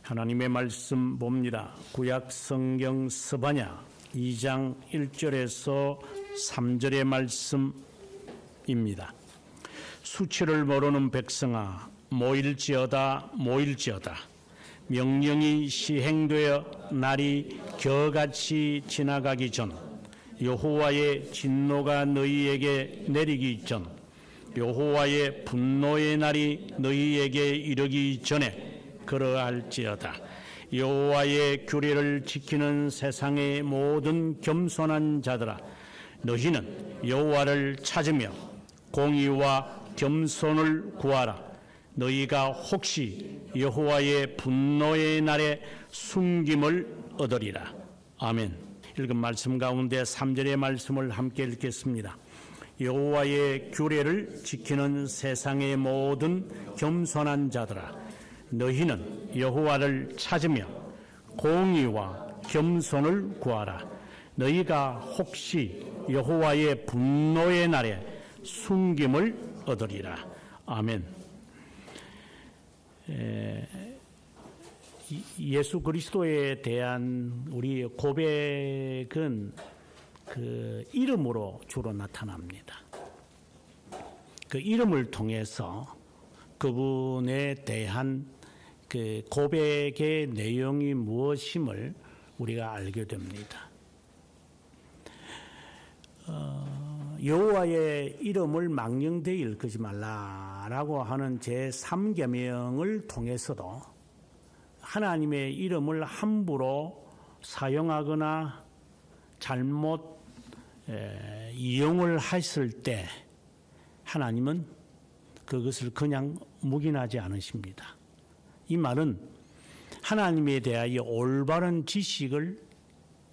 하나님의 말씀 봅니다. 구약 성경 스바냐 2장 1절에서 3절의 말씀입니다. 수치를 모르는 백성아 모일지어다 모일지어다. 명령이 시행되어 날이 겨같이 지나가기 전 여호와의 진노가 너희에게 내리기 전 여호와의 분노의 날이 너희에게 이르기 전에 그러할지어다. 여호와의 규례를 지키는 세상의 모든 겸손한 자들아 너희는 여호와를 찾으며 공의와 겸손을 구하라. 너희가 혹시 여호와의 분노의 날에 숨김을 얻으리라. 아멘. 읽은 말씀 가운데 3절의 말씀을 함께 읽겠습니다. 여호와의 규례를 지키는 세상의 모든 겸손한 자들아 너희는 여호와를 찾으며 공의와 겸손을 구하라. 너희가 혹시 여호와의 분노의 날에 숨김을 얻으리라. 아멘. 예수 그리스도에 대한 우리 고백은 그 이름으로 주로 나타납니다. 그 이름을 통해서 그분에 대한 그 고백의 내용이 무엇임을 우리가 알게 됩니다. 여호와의 이름을 망령되이 일컫지 말라라고 하는 제3계명을 통해서도 하나님의 이름을 함부로 사용하거나 잘못 이용을 했을 때 하나님은 그것을 그냥 묵인하지 않으십니다. 이 말은 하나님에 대하여 올바른 지식을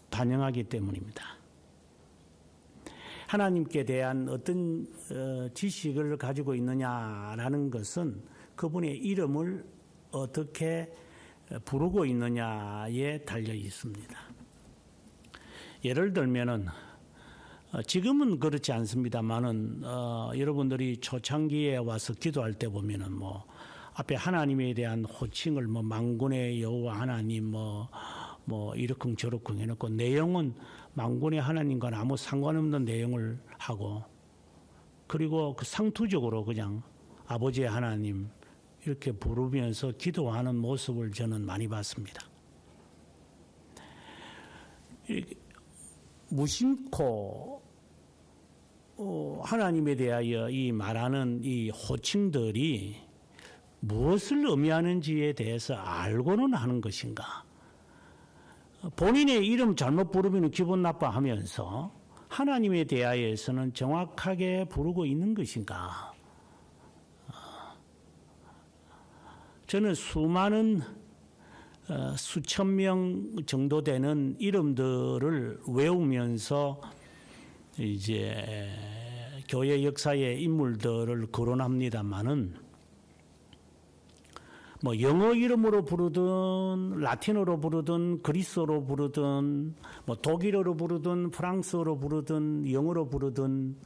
반영하기 때문입니다. 하나님께 대한 어떤 지식을 가지고 있느냐라는 것은 그분의 이름을 어떻게 부르고 있느냐에 달려 있습니다. 예를 들면은 지금은 그렇지 않습니다만은 여러분들이 초창기에 와서 기도할 때 보면은 뭐 앞에 하나님에 대한 호칭을 뭐 만군의 여호와 하나님 뭐 이러쿵저러쿵 해놓고 내용은 만군의 하나님과는 아무 상관없는 내용을 하고 그리고 그 상투적으로 그냥 아버지의 하나님 이렇게 부르면서 기도하는 모습을 저는 많이 봤습니다. 무심코 하나님에 대하여 이 말하는 이 호칭들이 무엇을 의미하는지에 대해서 알고는 하는 것인가? 본인의 이름 잘못 부르면 기분 나빠하면서 하나님에 대하여서는 정확하게 부르고 있는 것인가? 저는 수많은 수천 명 정도 되는 이름들을 외우면서 이제 교회 역사의 인물들을 거론합니다만은 뭐 영어 이름으로 부르든 라틴어로 부르든 그리스어로 부르든 뭐 독일어로 부르든 프랑스어로 부르든 영어로 부르든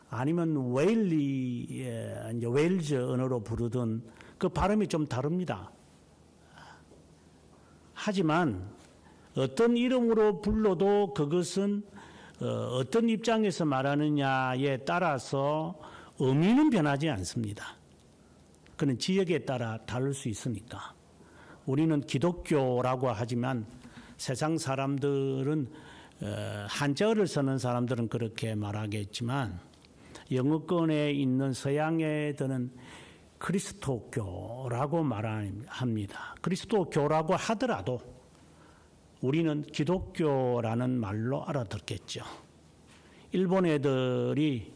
아니면 웨일즈 언어로 부르든 그 발음이 좀 다릅니다. 하지만 어떤 이름으로 불러도 그것은 어떤 입장에서 말하느냐에 따라서 의미는 변하지 않습니다. 그는 지역에 따라 다를 수 있으니까. 우리는 기독교라고 하지만 세상 사람들은 한자어를 쓰는 사람들은 그렇게 말하겠지만 영어권에 있는 서양 애들은 그리스도교라고 말합니다. 그리스도교라고 하더라도 우리는 기독교라는 말로 알아듣겠죠. 일본 애들이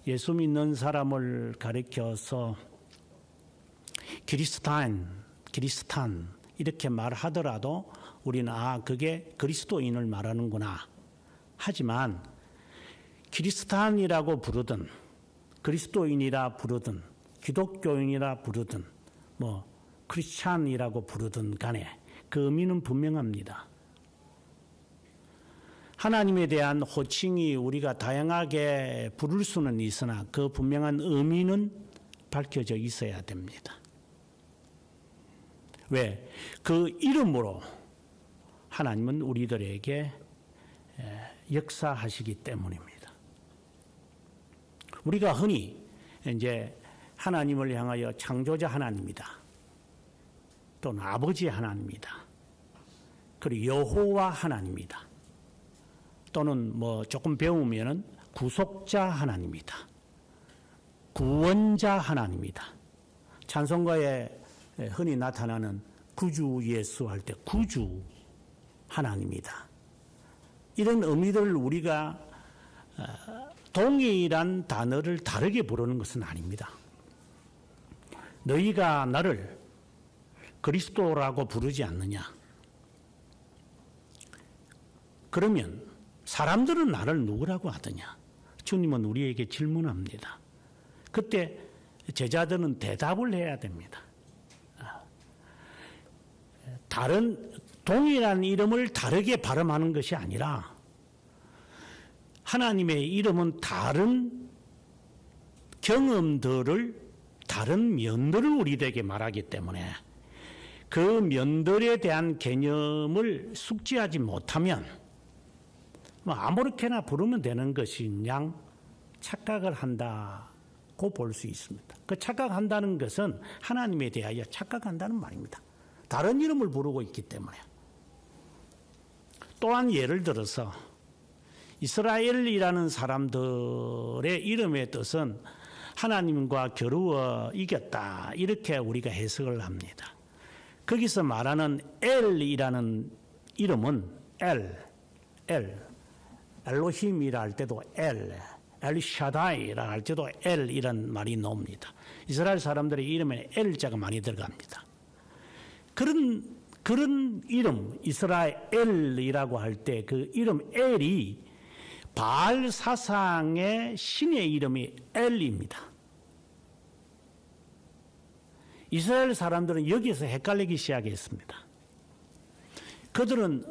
예수 믿는 사람을 가리켜서 기리스탄 이렇게 말하더라도 우리는 그게 그리스도인을 말하는구나. 하지만 기리스탄이라고 부르든 그리스도인이라 부르든 기독교인이라 부르든 뭐 크리스찬이라고 부르든 간에 그 의미는 분명합니다. 하나님에 대한 호칭이 우리가 다양하게 부를 수는 있으나 그 분명한 의미는 밝혀져 있어야 됩니다. 왜? 그 이름으로 하나님은 우리들에게 역사하시기 때문입니다. 우리가 흔히 이제 하나님을 향하여 창조자 하나님이다, 또는 아버지 하나님이다, 그리고 여호와 하나님이다, 또는 뭐 조금 배우면은 구속자 하나님이다, 구원자 하나님이다, 찬송가에 흔히 나타나는 구주 예수 할 때 구주 하나님이다, 이런 의미들을 우리가 동일한 단어를 다르게 부르는 것은 아닙니다. 너희가 나를 그리스도라고 부르지 않느냐? 그러면 사람들은 나를 누구라고 하더냐? 주님은 우리에게 질문합니다. 그때 제자들은 대답을 해야 됩니다. 다른 동일한 이름을 다르게 발음하는 것이 아니라 하나님의 이름은 다른 경험들을, 다른 면들을 우리에게 말하기 때문에 그 면들에 대한 개념을 숙지하지 못하면 아무렇게나 부르면 되는 것이 그냥 착각을 한다고 볼 수 있습니다. 그 착각한다는 것은 하나님에 대하여 착각한다는 말입니다. 다른 이름을 부르고 있기 때문에. 또한 예를 들어서 이스라엘이라는 사람들의 이름의 뜻은 하나님과 겨루어 이겼다, 이렇게 우리가 해석을 합니다. 거기서 말하는 엘이라는 이름은 엘로힘이라 할 때도 엘샤다이라 할 때도 이란 말이 나옵니다. 이스라엘 사람들의 이름에 엘자가 많이 들어갑니다. 그런 이름, 이스라엘이라고 할 때 그 이름 엘이 바알 사상의 신의 이름이 엘입니다. 이스라엘 사람들은 여기서 헷갈리기 시작했습니다. 그들은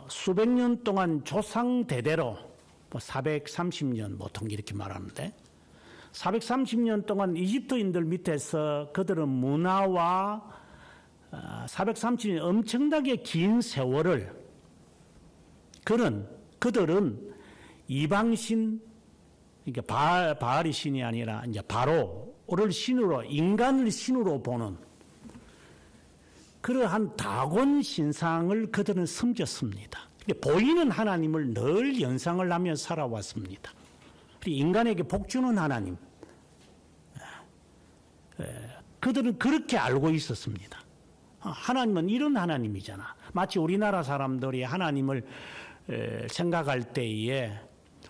수백 년 동안 조상 대대로 430년 보통 이렇게 말하는데 430년 동안 이집트인들 밑에서 그들은 문화와 430년 엄청나게 긴 세월을 그들은 이방신, 그러니까 바알이 신이 아니라 이제 바로를 신으로, 인간을 신으로 보는 그러한 다곤 신상을 그들은 섬겼습니다. 보이는 하나님을 늘 연상을 하며 살아왔습니다. 인간에게 복 주는 하나님, 그들은 그렇게 알고 있었습니다. 하나님은 이런 하나님이잖아. 마치 우리나라 사람들이 하나님을 생각할 때에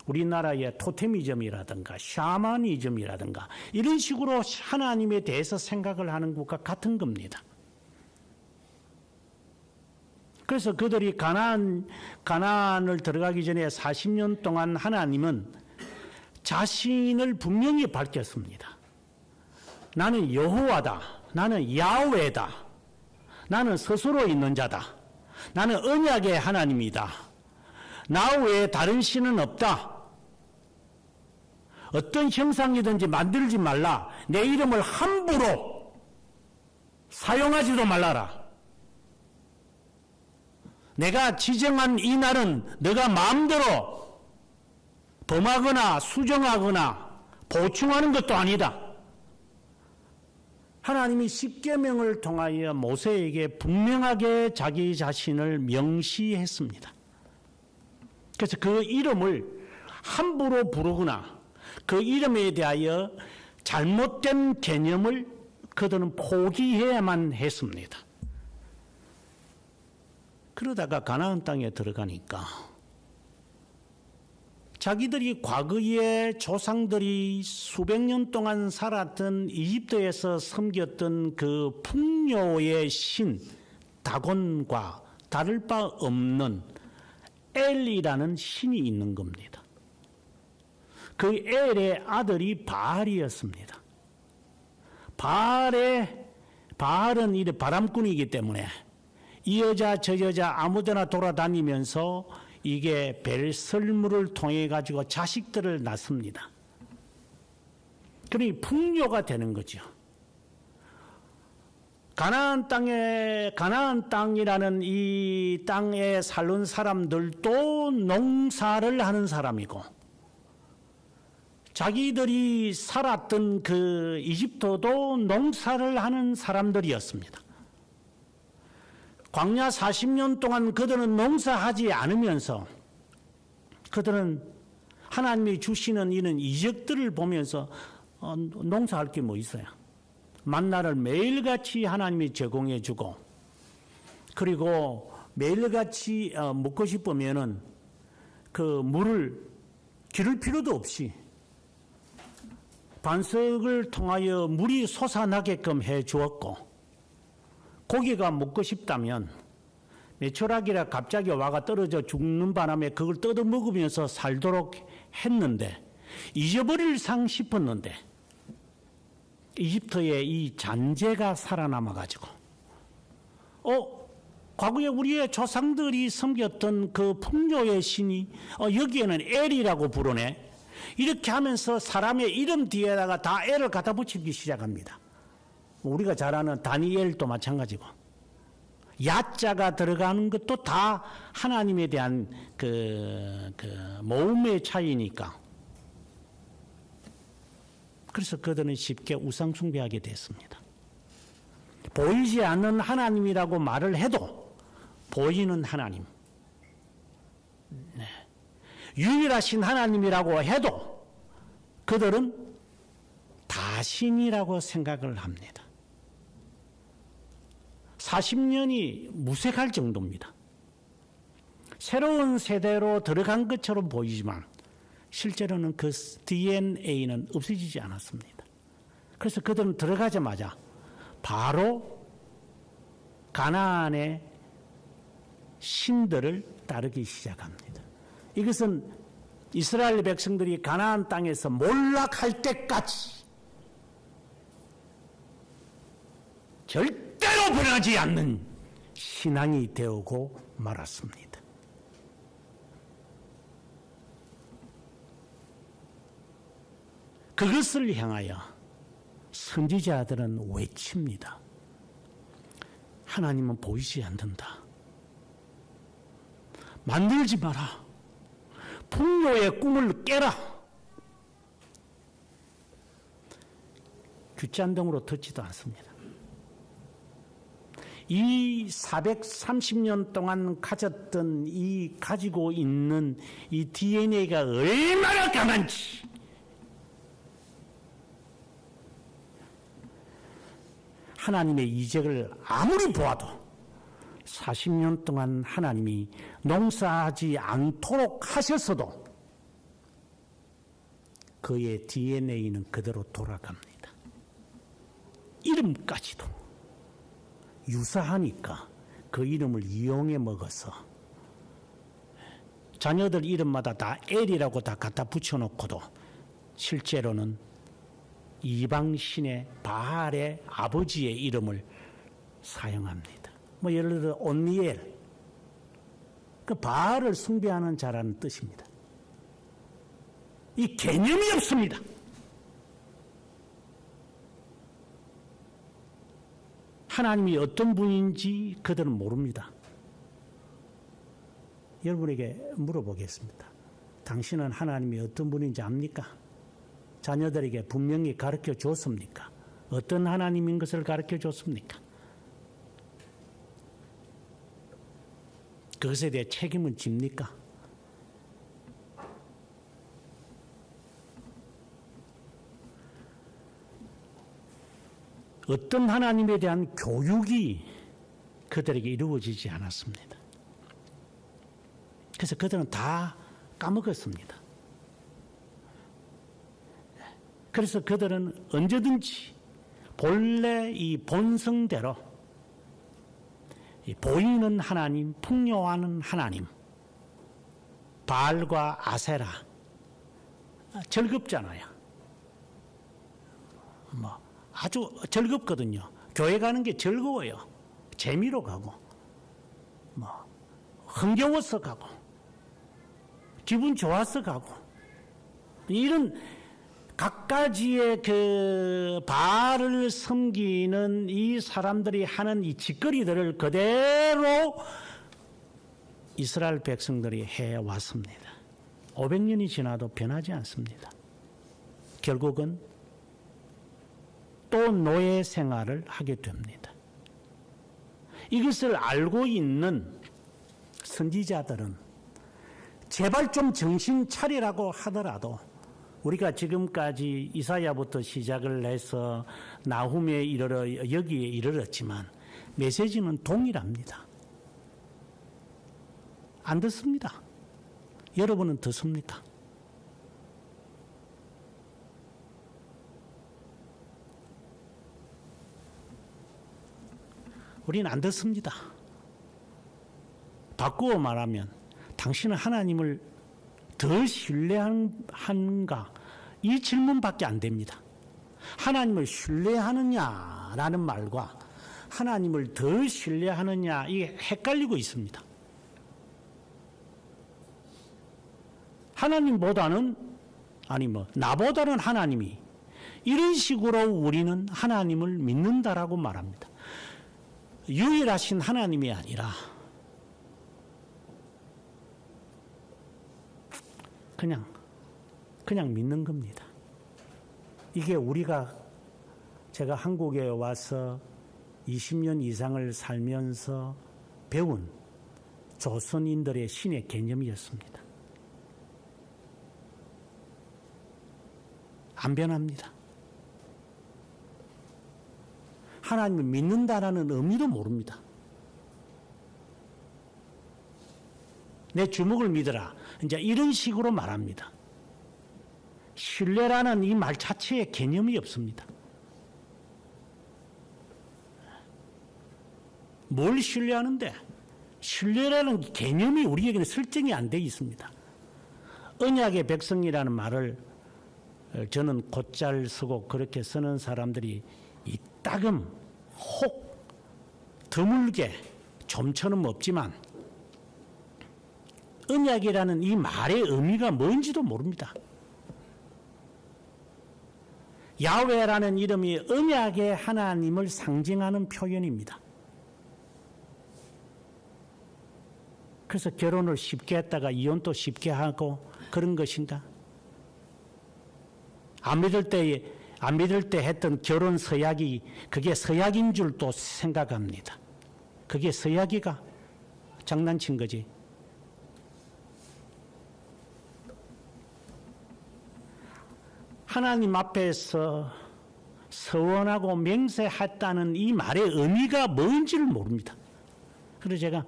우리나라의 토테미즘이라든가 샤머니즘이라든가 이런 식으로 하나님에 대해서 생각을 하는 것과 같은 겁니다. 그래서 그들이 가나안을 들어가기 전에 40년 동안 하나님은 자신을 분명히 밝혔습니다. 나는 여호와다. 나는 야훼다. 나는 스스로 있는 자다. 나는 언약의 하나님이다. 나 외에 다른 신은 없다. 어떤 형상이든지 만들지 말라. 내 이름을 함부로 사용하지도 말라라. 내가 지정한 이 날은 너가 마음대로 범하거나 수정하거나 보충하는 것도 아니다. 하나님이 십계명을 통하여 모세에게 분명하게 자기 자신을 명시했습니다. 그래서 그 이름을 함부로 부르거나 그 이름에 대하여 잘못된 개념을 그들은 포기해야만 했습니다. 그러다가 가나안 땅에 들어가니까 자기들이 과거에 조상들이 수백 년 동안 살았던 이집트에서 섬겼던 그 풍요의 신 다곤과 다를 바 없는 엘이라는 신이 있는 겁니다. 그 엘의 아들이 바알이었습니다. 바알은 이 바람꾼이기 때문에 이 여자 저 여자 아무데나 돌아다니면서 이게 벨설물을 통해 가지고 자식들을 낳습니다. 그러니 풍요가 되는 거죠. 가나안 땅이라는 이 땅에 살는 사람들도 농사를 하는 사람이고, 자기들이 살았던 그 이집트도 농사를 하는 사람들이었습니다. 광야 40년 동안 그들은 농사하지 않으면서 그들은 하나님이 주시는 이런 이적들을 보면서 농사할 게 뭐 있어요? 만나를 매일같이 하나님이 제공해 주고, 그리고 매일같이 먹고 싶으면은 그 물을 기를 필요도 없이 반석을 통하여 물이 솟아나게끔 해 주었고, 고기가 먹고 싶다면 메추라기라 갑자기 와가 떨어져 죽는 바람에 그걸 뜯어 먹으면서 살도록 했는데, 잊어버릴상 싶었는데 이집트의 이 잔재가 살아남아가지고 과거에 우리의 조상들이 섬겼던 그 풍요의 신이 여기에는 엘이라고 부르네. 이렇게 하면서 사람의 이름 뒤에다가 다 엘을 갖다 붙이기 시작합니다. 우리가 잘 아는 다니엘도 마찬가지고, 야자가 들어가는 것도 다 하나님에 대한 그 모음의 차이니까. 그래서 그들은 쉽게 우상 숭배하게 됐습니다. 보이지 않는 하나님이라고 말을 해도 보이는 하나님, 유일하신 하나님이라고 해도 그들은 다신이라고 생각을 합니다. 40년이 무색할 정도입니다. 새로운 세대로 들어간 것처럼 보이지만 실제로는 그 DNA는 없어지지 않았습니다. 그래서 그들은 들어가자마자 바로 가나안의 신들을 따르기 시작합니다. 이것은 이스라엘 백성들이 가나안 땅에서 몰락할 때까지 절대로 변하지 않는 신앙이 되오고 말았습니다. 그것을 향하여 선지자들은 외칩니다. 하나님은 보이지 않는다. 만들지 마라. 풍요의 꿈을 깨라. 귓잔등으로 듣지도 않습니다. 이 430년 동안 가지고 있는 이 DNA가 얼마나 강한지, 하나님의 이적을 아무리 보아도 40년 동안 하나님이 농사하지 않도록 하셨어도 그의 DNA는 그대로 돌아갑니다. 이름까지도 유사하니까 그 이름을 이용해 먹어서 자녀들 이름마다 다 엘이라고 다 갖다 붙여놓고도 실제로는 이방신의 바알의 아버지의 이름을 사용합니다. 뭐 예를 들어 온니엘, 그 바알을 숭배하는 자라는 뜻입니다. 이 개념이 없습니다. 하나님이 어떤 분인지 그들은 모릅니다. 여러분에게 물어보겠습니다. 당신은 하나님이 어떤 분인지 압니까? 자녀들에게 분명히 가르쳐 줬습니까? 어떤 하나님인 것을 가르쳐 줬습니까? 그것에 대해 책임은 집니까? 어떤 하나님에 대한 교육이 그들에게 이루어지지 않았습니다. 그래서 그들은 다 까먹었습니다. 그래서 그들은 언제든지 본래 이 본성대로 보이는 하나님, 풍요하는 하나님, 바알과 아세라, 즐겁잖아요. 아주 즐겁거든요. 교회 가는 게 즐거워요. 재미로 가고, 흥겨워서 가고, 기분 좋아서 가고, 이런 갖가지의 그 바알을 섬기는 이 사람들이 하는 이 짓거리들을 그대로 이스라엘 백성들이 해왔습니다. 500년이 지나도 변하지 않습니다. 결국은 또 노예 생활을 하게 됩니다. 이것을 알고 있는 선지자들은 제발 좀 정신 차리라고 하더라도 우리가 지금까지 이사야부터 시작을 해서 나훔에 이르러 여기에 이르렀지만 메시지는 동일합니다. 안 듣습니다. 여러분은 듣습니까? 우리는 안 듣습니다. 바꾸어 말하면 당신은 하나님을 더 신뢰하는가? 이 질문밖에 안 됩니다. 하나님을 신뢰하느냐라는 말과 하나님을 더 신뢰하느냐 이게 헷갈리고 있습니다. 하나님보다는 나보다는 하나님이 이런 식으로 우리는 하나님을 믿는다라고 말합니다. 유일하신 하나님이 아니라 그냥 믿는 겁니다. 이게 제가 한국에 와서 20년 이상을 살면서 배운 조선인들의 신의 개념이었습니다. 안 변합니다. 하나님을 믿는다라는 의미도 모릅니다. 내 주먹을 믿어라. 이제 이런 식으로 말합니다. 신뢰라는 이 말 자체에 개념이 없습니다. 뭘 신뢰하는데? 신뢰라는 개념이 우리에게는 설정이 안 돼 있습니다. 언약의 백성이라는 말을 저는 곧잘 쓰고 그렇게 쓰는 사람들이 이따금 혹 드물게 좀처럼 없지만 언약이라는 이 말의 의미가 뭔지도 모릅니다. 야훼라는 이름이 언약의 하나님을 상징하는 표현입니다. 그래서 결혼을 쉽게 했다가 이혼도 쉽게 하고 그런 것인가? 안 믿을 때 했던 결혼 서약이 그게 서약인 줄 또 생각합니다. 그게 서약이가 장난친 거지. 하나님 앞에서 서원하고 맹세했다는 이 말의 의미가 뭔지를 모릅니다. 그래서 제가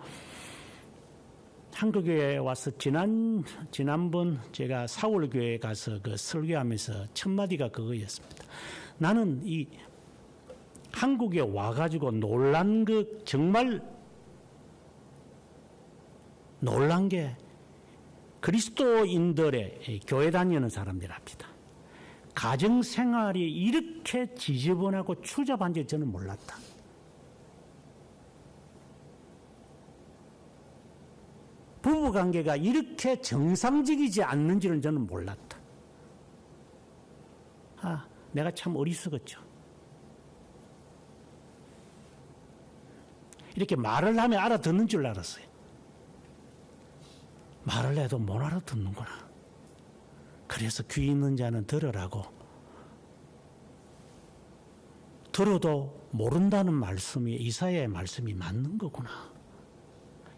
한국에 와서 지난번 제가 사울교회에 가서 그 설교하면서 첫 마디가 그거였습니다. 나는 이 한국에 와가지고 놀란 정말 놀란 게 그리스도인들의 교회 다니는 사람들합니다. 가정생활이 이렇게 지저분하고 추잡한 줄 저는 몰랐다. 부부관계가 이렇게 정상적이지 않는지는 저는 몰랐다. 내가 참 어리석었죠. 이렇게 말을 하면 알아듣는 줄 알았어요. 말을 해도 못 알아듣는구나. 그래서 귀 있는 자는 들으라고. 들어도 모른다는 말씀이 이사야의 말씀이 맞는 거구나.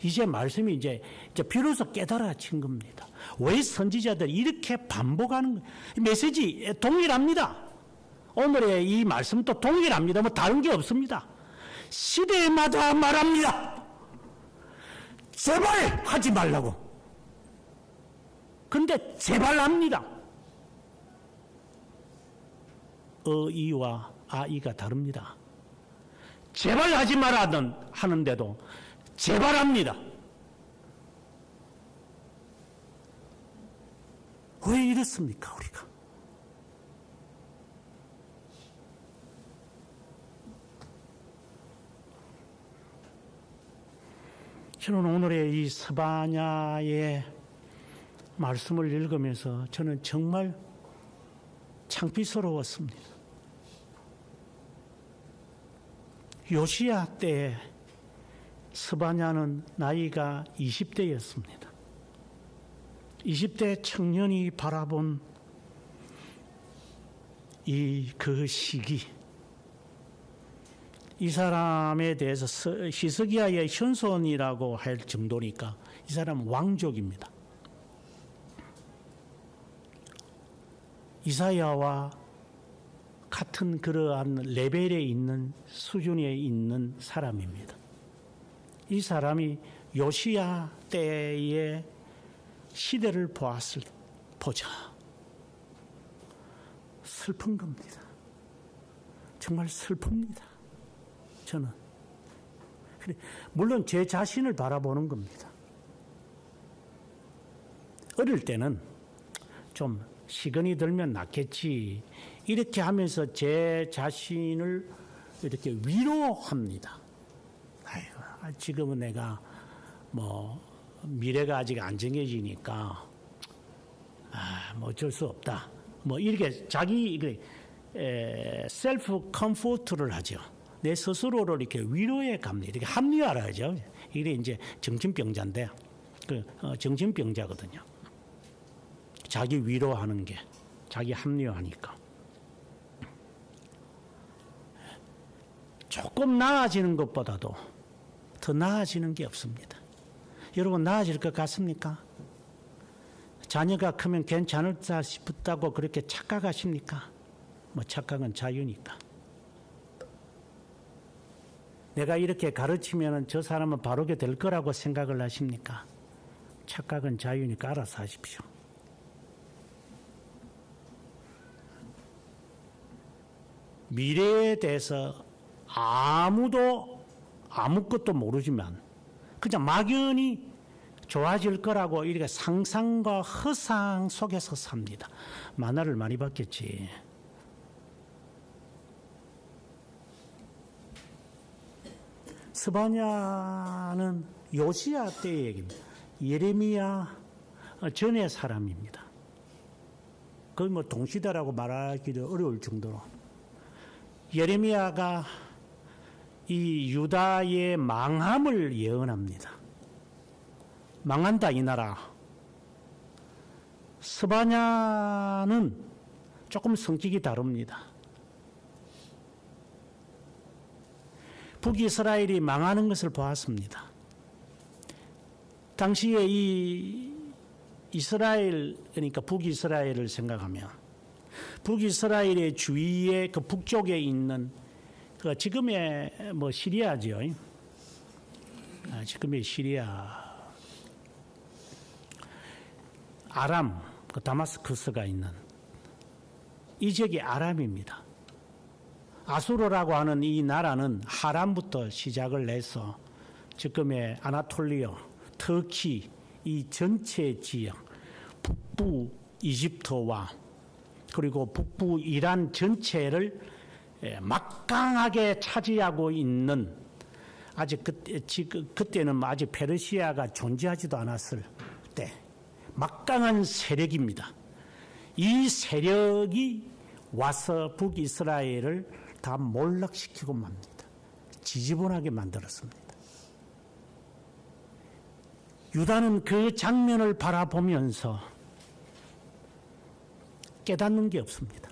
이제 말씀이 이제 비로소 깨달아진 겁니다. 왜 선지자들이 이렇게 반복하는 거예요? 메시지 동일합니다. 오늘의 이 말씀도 동일합니다. 뭐 다른 게 없습니다. 시대마다 말합니다. 제발 하지 말라고. 근데 제발 합니다. 어이와 아이가 다릅니다. 제발 하지 말아 하는데도 제발 합니다. 왜 이렇습니까, 우리가? 저는 오늘의 이 스바냐의 말씀을 읽으면서 저는 정말 창피스러웠습니다. 요시야 때에 스바냐는 나이가 20대였습니다. 20대 청년이 바라본 그 시기, 이 사람에 대해서 히스기야의 현손이라고 할 정도니까 이 사람은 왕족입니다. 이사야와 같은 그러한 레벨에 있는 수준에 있는 사람입니다. 이 사람이 요시야 때의 시대를 보자. 슬픈 겁니다. 정말 슬픕니다. 저는. 물론 제 자신을 바라보는 겁니다. 어릴 때는 좀 시간이 들면 낫겠지. 이렇게 하면서 제 자신을 이렇게 위로합니다. 아이고, 지금은 내가 미래가 아직 안 정해지니까 뭐 어쩔 수 없다. 뭐 이렇게 자기 셀프 컴포트를 하죠. 내 스스로를 이렇게 위로해 갑니다. 이렇게 합리화를 하죠. 이게 이제 정신병자인데, 정신병자거든요. 자기 위로하는 게, 자기 합리화하니까. 조금 나아지는 것보다도 더 나아지는 게 없습니다. 여러분, 나아질 것 같습니까? 자녀가 크면 괜찮을까 싶다고 그렇게 착각하십니까? 뭐 착각은 자유니까. 내가 이렇게 가르치면 저 사람은 바르게 될 거라고 생각을 하십니까? 착각은 자유니까 알아서 하십시오. 미래에 대해서 아무것도 모르지만 그냥 막연히 좋아질 거라고 이렇게 상상과 허상 속에서 삽니다. 만화를 많이 봤겠지. 스바냐는 요시야 때의 얘기입니다. 예레미야 전의 사람입니다. 거의 뭐 동시대라고 말하기도 어려울 정도로. 예레미야가 이 유다의 망함을 예언합니다. 망한다 이 나라. 스바냐는 조금 성격이 다릅니다. 북이스라엘이 망하는 것을 보았습니다. 당시에 이 이스라엘, 그러니까 북이스라엘을 생각하면 북이스라엘의 주위에 그 북쪽에 있는 그 지금의 뭐 시리아죠. 지금의 시리아, 아람, 그 다마스커스가 있는 이 지역이 아람입니다. 아수르라고 하는 이 나라는 하람부터 시작을 해서 지금의 아나톨리아, 터키 이 전체 지역, 북부 이집트와 그리고 북부 이란 전체를 막강하게 차지하고 있는, 아직 그때는 아직 페르시아가 존재하지도 않았을 때 막강한 세력입니다. 이 세력이 와서 북이스라엘을 다 몰락시키고 맙니다. 지지분하게 만들었습니다. 유다는 그 장면을 바라보면서 깨닫는 게 없습니다.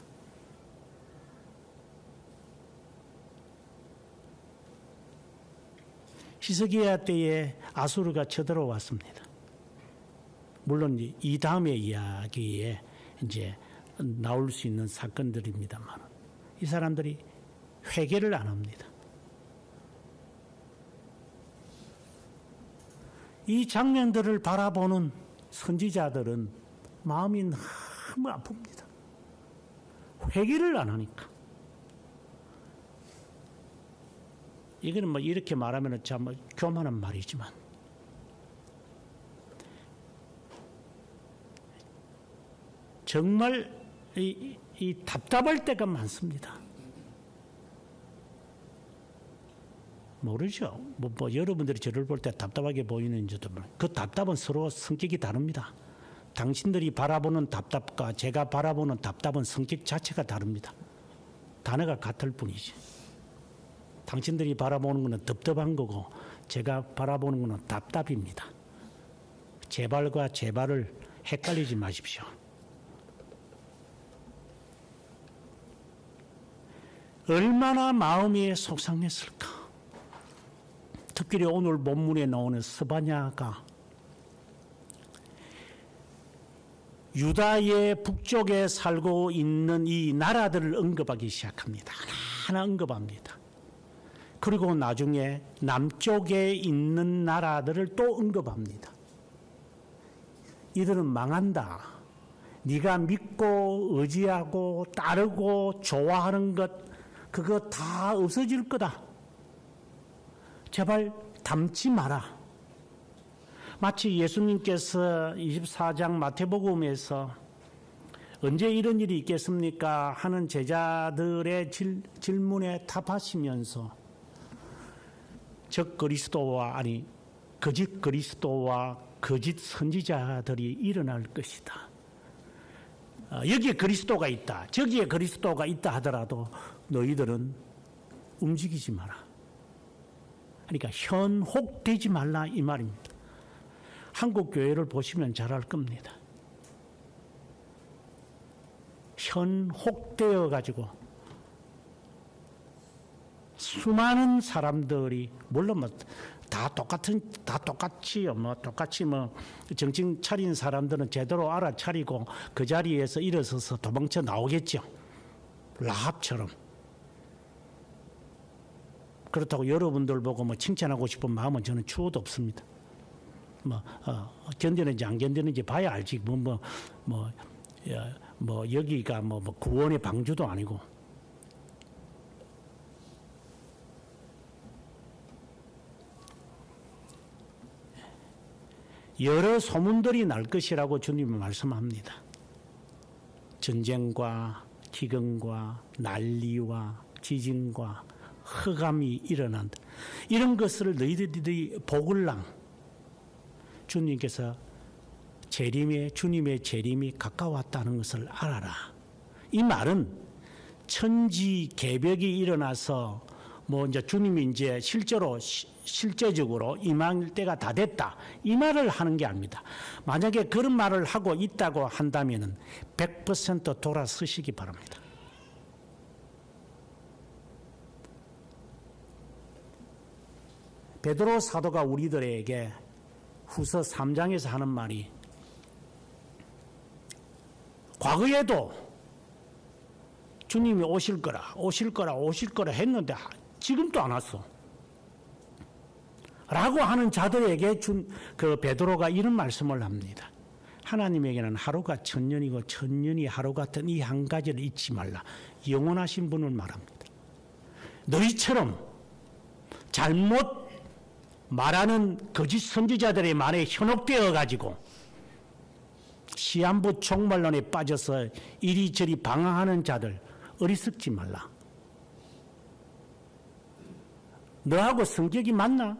히스기야 때에 아수르가 쳐들어왔습니다. 물론 이 다음의 이야기에 이제 나올 수 있는 사건들입니다만 이 사람들이 회개를 안 합니다. 이 장면들을 바라보는 선지자들은 마음이 너무 아픕니다. 회개를 안 하니까. 이거는 뭐 이렇게 말하면 참 교만한 말이지만 정말 이 답답할 때가 많습니다. 모르죠. 뭐 여러분들이 저를 볼 때 답답하게 보이는지도 모르겠어요. 그 답답은 서로 성격이 다릅니다. 당신들이 바라보는 답답과 제가 바라보는 답답은 성격 자체가 다릅니다. 단어가 같을 뿐이지. 당신들이 바라보는 것은 덥덥한 거고 제가 바라보는 것은 답답입니다. 제발과 제발을 헷갈리지 마십시오. 얼마나 마음이 속상했을까. 특별히 오늘 본문에 나오는 스바냐가 유다의 북쪽에 살고 있는 이 나라들을 언급하기 시작합니다. 하나하나 언급합니다. 그리고 나중에 남쪽에 있는 나라들을 또 언급합니다. 이들은 망한다. 네가 믿고 의지하고 따르고 좋아하는 것 그거 다 없어질 거다. 제발 담지 마라. 마치 예수님께서 24장 마태복음에서 언제 이런 일이 있겠습니까? 하는 제자들의 질문에 답하시면서 거짓 그리스도와 거짓 선지자들이 일어날 것이다. 여기에 그리스도가 있다. 저기에 그리스도가 있다 하더라도 너희들은 움직이지 마라. 그러니까 현혹되지 말라 이 말입니다. 한국 교회를 보시면 잘 알 겁니다. 현혹되어 가지고 수많은 사람들이 물론 다 똑같이 정신 차린 사람들은 제대로 알아차리고 그 자리에서 일어서서 도망쳐 나오겠죠. 라합처럼. 그렇다고 여러분들 보고 칭찬하고 싶은 마음은 저는 추호도 없습니다. 견디는지 안 견디는지 봐야 알지. 여기가 구원의 방주도 아니고. 여러 소문들이 날 것이라고 주님은 말씀합니다. 전쟁과 기근과 난리와 지진과 흑암이 일어난다. 이런 것을 너희들이 보글랑 주님께서 주님의 재림이 가까웠다는 것을 알아라. 이 말은 천지 개벽이 일어나서 이제 주님이 이제 실제적으로 임할 때가 다 됐다. 이 말을 하는 게 아닙니다. 만약에 그런 말을 하고 있다고 한다면은 100% 돌아서시기 바랍니다. 베드로 사도가 우리들에게 후서 3장에서 하는 말이 과거에도 주님이 오실 거라 했는데 지금도 안 왔어. 라고 하는 자들에게 그 베드로가 이런 말씀을 합니다. 하나님에게는 하루가 천년이고 천년이 하루 같은 이 한 가지를 잊지 말라. 영원하신 분을 말합니다. 너희처럼 잘못 말하는 거짓 선지자들의 말에 현혹되어 가지고 시한부 종말론에 빠져서 이리저리 방황하는 자들 어리석지 말라. 너하고 성격이 맞나?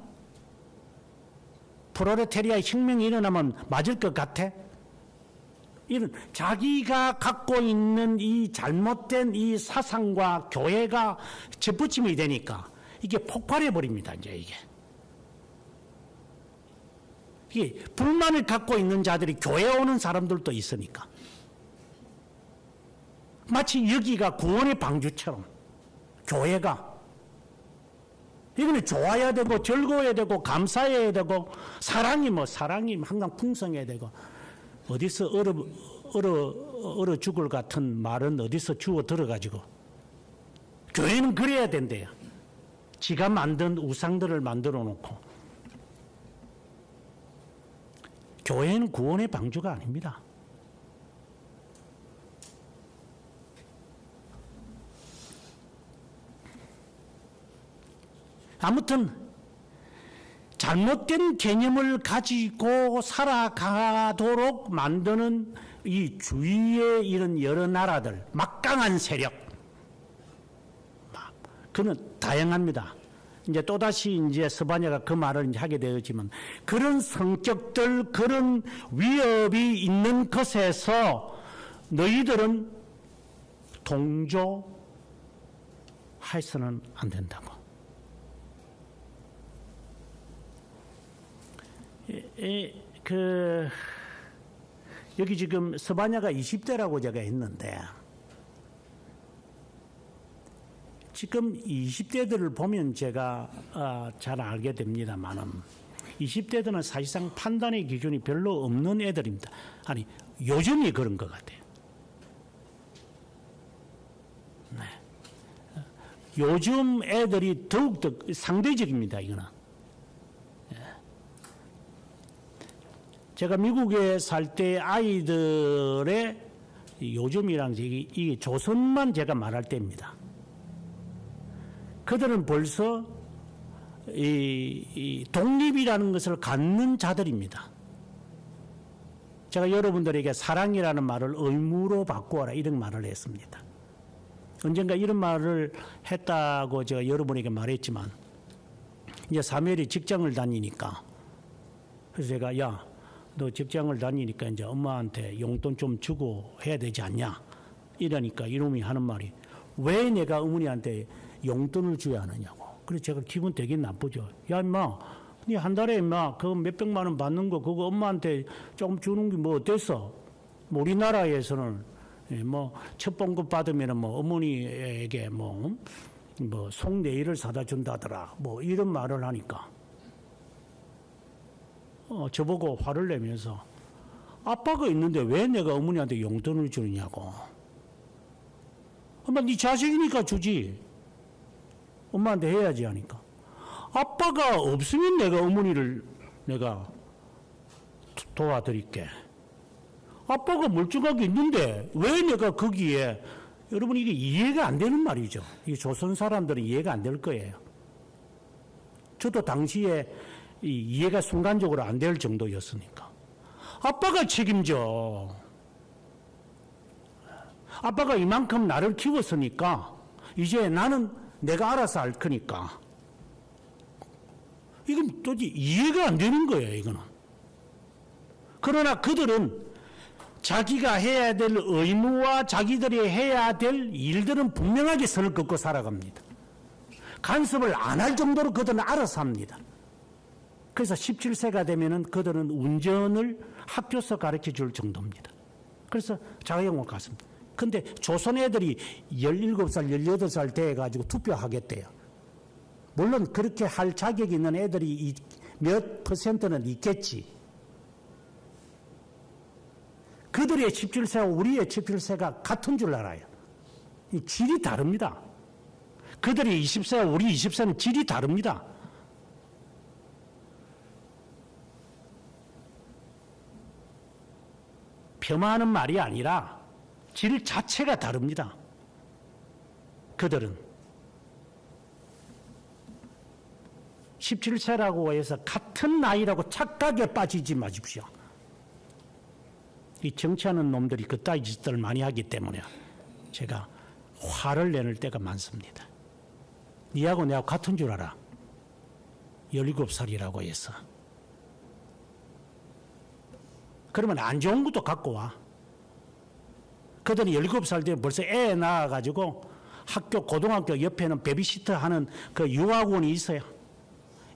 프로레타리아 혁명이 일어나면 맞을 것 같아? 이런 자기가 갖고 있는 이 잘못된 이 사상과 교회가 접붙임이 되니까 이게 폭발해 버립니다. 이제 이게 불만을 갖고 있는 자들이 교회에 오는 사람들도 있으니까 마치 여기가 구원의 방주처럼 교회가 이거는 좋아야 되고 즐거워야 되고 감사해야 되고 사랑이 항상 풍성해야 되고 어디서 얼어 죽을 같은 말은 어디서 주워 들어가지고 교회는 그래야 된대요. 지가 만든 우상들을 만들어 놓고 교회는 구원의 방주가 아닙니다. 아무튼 잘못된 개념을 가지고 살아가도록 만드는 이 주위의 이런 여러 나라들, 막강한 세력, 그는 다양합니다. 이제 또다시 이제 스바냐가 그 말을 이제 하게 되었지만, 그런 성격들, 그런 위협이 있는 것에서 너희들은 동조해서는 안 된다고. 여기 지금 스바냐가 20대라고 제가 했는데, 지금 20대들을 보면 제가 잘 알게 됩니다만은 20대들은 사실상 판단의 기준이 별로 없는 애들입니다. 아니, 요즘이 그런 것 같아요. 네. 요즘 애들이 더욱더 상대적입니다, 이거는. 제가 미국에 살 때 아이들의 요즘이랑 이게 조선만 제가 말할 때입니다. 그들은 벌써 이 독립이라는 것을 갖는 자들입니다. 제가 여러분들에게 사랑이라는 말을 의무로 바꾸어라 이런 말을 했습니다. 언젠가 이런 말을 했다고 제가 여러분에게 말했지만, 이제 사무엘이 직장을 다니니까, 그래서 제가 야, 너 직장을 다니니까 이제 엄마한테 용돈 좀 주고 해야 되지 않냐? 이러니까 이놈이 하는 말이, 왜 내가 어머니한테 용돈을 줘야 하느냐고. 그래서 제가 기분 되게 나쁘죠. 야, 임마, 니 한 달에 임마, 그 몇백만 원 받는 거, 그거 엄마한테 조금 주는 게 뭐 어땠어? 뭐 우리나라에서는 뭐 첫 봉급 받으면은 뭐 어머니에게 뭐 송내일을 사다 준다더라. 뭐 이런 말을 하니까. 저보고 화를 내면서, 아빠가 있는데 왜 내가 어머니한테 용돈을 주느냐고. 엄마, 네 자식이니까 주지. 엄마한테 해야지 하니까. 아빠가 없으면 내가 어머니를 내가 도와드릴게. 아빠가 멀쩡하게 있는데 왜 내가 거기에, 여러분 이게 이해가 안 되는 말이죠. 이 조선 사람들은 이해가 안 될 거예요. 저도 당시에 이해가 순간적으로 안 될 정도였으니까. 아빠가 책임져. 아빠가 이만큼 나를 키웠으니까 이제 나는 내가 알아서 할 거니까. 이건 도저히 이해가 안 되는 거예요, 이거는. 그러나 그들은 자기가 해야 될 의무와 자기들이 해야 될 일들은 분명하게 선을 긋고 살아갑니다. 간섭을 안 할 정도로 그들은 알아서 합니다. 그래서 17세가 되면은 그들은 운전을 학교에서 가르쳐 줄 정도입니다. 그래서 자가용을 갔습니다. 근데 조선 애들이 17살, 18살 돼가지고 투표하겠대요. 물론 그렇게 할 자격이 있는 애들이 몇 퍼센트는 있겠지. 그들의 17세와 우리의 17세가 같은 줄 알아요. 이 질이 다릅니다. 그들의 20세와 우리 20세는 질이 다릅니다. 폄하하는 말이 아니라 질 자체가 다릅니다. 그들은 17세라고 해서 같은 나이라고 착각에 빠지지 마십시오. 이 정치하는 놈들이 그따위 짓들을 많이 하기 때문에 제가 화를 내는 때가 많습니다. 니하고 내하고 같은 줄 알아. 17살이라고 해서. 그러면 안 좋은 것도 갖고 와. 그들은 17살 때 벌써 애 낳아가지고 고등학교 옆에는 베비시터 하는 그 유아원이 있어요.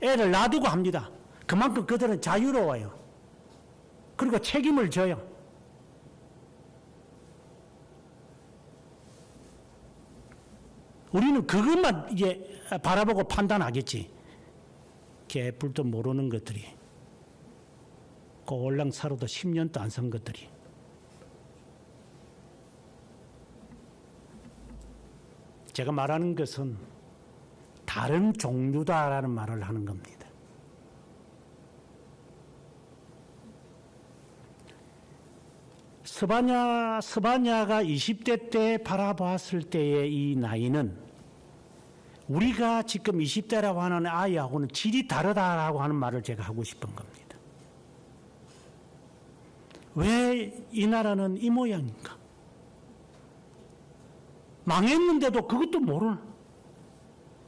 애를 놔두고 합니다. 그만큼 그들은 자유로워요. 그리고 책임을 져요. 우리는 그것만 이제 바라보고 판단하겠지. 개뿔도 모르는 것들이. 꼴랑 살아도 10년도 안 산 것들이. 제가 말하는 것은 다른 종류다라는 말을 하는 겁니다. 스바냐가 20대 때 바라봤을 때의 이 나이는 우리가 지금 20대라고 하는 아이하고는 질이 다르다라고 하는 말을 제가 하고 싶은 겁니다. 왜 이 나라는 이 모양인가? 망했는데도 그것도 모르나?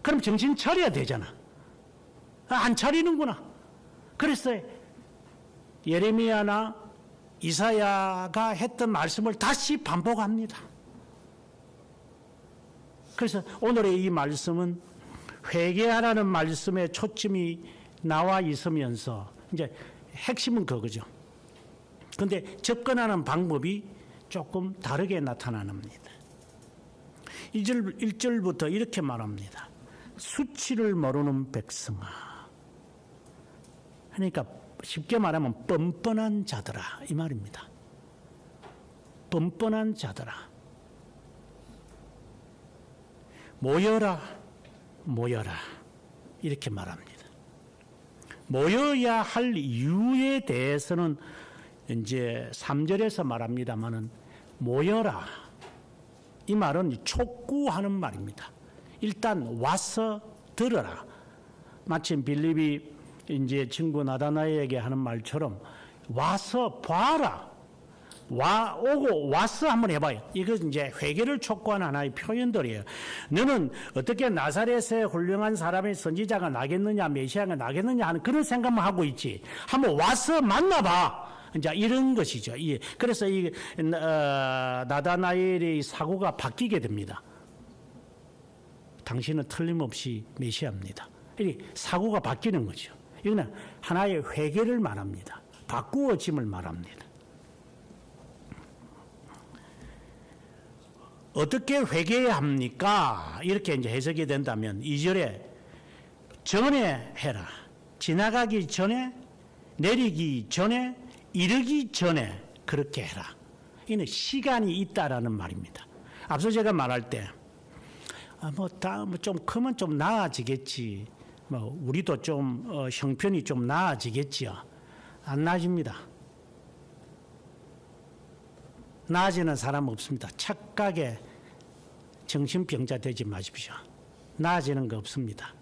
그럼 정신 차려야 되잖아. 안 차리는구나. 그래서 예레미야나 이사야가 했던 말씀을 다시 반복합니다. 그래서 오늘의 이 말씀은 회개하라는 말씀에 초점이 나와 있으면서 이제 핵심은 그거죠. 그런데 접근하는 방법이 조금 다르게 나타납니다. 1절부터 이렇게 말합니다. 수치를 모르는 백성아. 그러니까 쉽게 말하면 뻔뻔한 자들아 이 말입니다. 뻔뻔한 자들아. 모여라 모여라 이렇게 말합니다. 모여야 할 이유에 대해서는 이제 3절에서 말합니다마는 모여라 이 말은 촉구하는 말입니다. 일단 와서 들어라. 마침 빌립이 이제 친구 나다나엘에게 하는 말처럼 와서 봐라. 오고 와서 한번 해봐요. 이거 이제 회개를 촉구하는 하나의 표현들이에요. 너는 어떻게 나사렛의 훌륭한 사람의 선지자가 나겠느냐, 메시아가 나겠느냐 하는 그런 생각만 하고 있지. 한번 와서 만나봐. 이제 이런 것이죠. 그래서 이 나다나엘의 사고가 바뀌게 됩니다. 당신은 틀림없이 메시아입니다. 이 사고가 바뀌는 거죠. 이거는 하나의 회개를 말합니다. 바꾸어짐을 말합니다. 어떻게 회개해야 합니까? 이렇게 이제 해석이 된다면 2절에 전에 해라. 지나가기 전에, 내리기 전에, 이르기 전에 그렇게 해라. 이는 시간이 있다라는 말입니다. 앞서 제가 말할 때, 좀 크면 좀 나아지겠지. 우리도 좀 형편이 좀 나아지겠지요. 안 나아집니다. 나아지는 사람 없습니다. 착각에 정신병자 되지 마십시오. 나아지는 거 없습니다.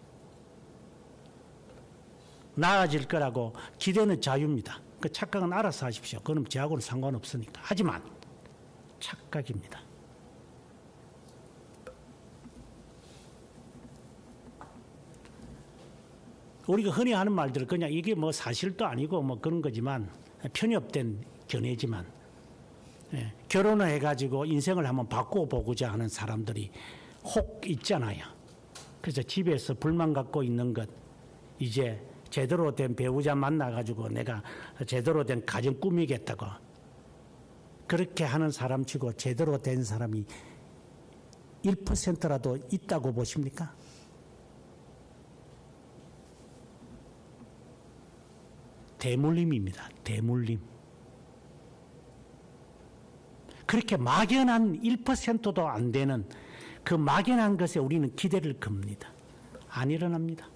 나아질 거라고 기대는 자유입니다. 그 착각은 알아서 하십시오. 그럼 저하고는 상관없으니까. 하지만 착각입니다. 우리가 흔히 하는 말들 그냥 이게 뭐 사실도 아니고 뭐 그런 거지만 편협된 견해지만 결혼을 해가지고 인생을 한번 바꿔보고자 하는 사람들이 혹 있잖아요. 그래서 집에서 불만 갖고 있는 것 이제 제대로 된 배우자 만나가지고 내가 제대로 된 가정 꾸미겠다고 그렇게 하는 사람치고 제대로 된 사람이 1%라도 있다고 보십니까? 대물림입니다. 대물림. 그렇게 막연한 1%도 안 되는 그 막연한 것에 우리는 기대를 겁니다. 안 일어납니다.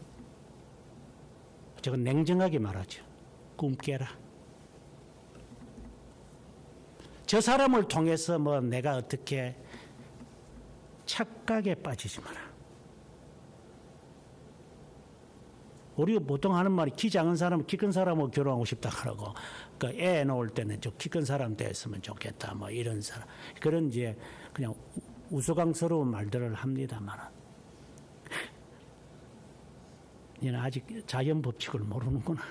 저건 냉정하게 말하죠. 꿈 깨라. 저 사람을 통해서 뭐 내가 어떻게 착각에 빠지지 마라. 우리가 보통 하는 말이 키 작은 사람은 키 큰 사람하고 결혼하고 싶다 그러고 그 애 놓을 때는 저 키 큰 사람 됐으면 좋겠다 뭐 이런 사람 그런 이제 그냥 우스꽝스러운 말들을 합니다만 얘는 아직 자연 법칙을 모르는구나.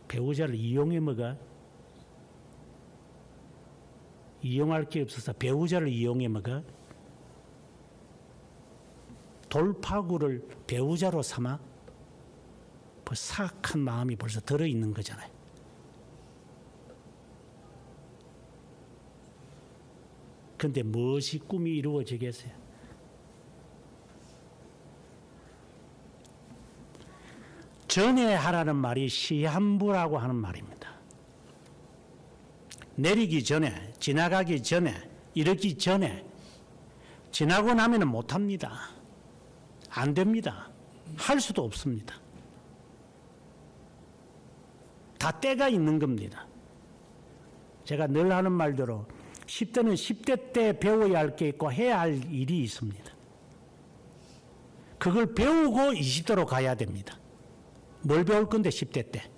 배우자를 이용해 먹어. 이용할 게 없어서 배우자를 이용해 먹어. 돌파구를 배우자로 삼아 사악한 마음이 벌써 들어있는 거잖아요. 그런데 무엇이 꿈이 이루어지겠어요? 전에 하라는 말이 시한부라고 하는 말입니다. 내리기 전에, 지나가기 전에, 이르기 전에, 지나고 나면 못합니다. 안 됩니다. 할 수도 없습니다. 다 때가 있는 겁니다. 제가 늘 하는 말대로 10대는 10대 때 배워야 할 게 있고 해야 할 일이 있습니다. 그걸 배우고 20대로 가야 됩니다. 뭘 배울 건데 10대 때?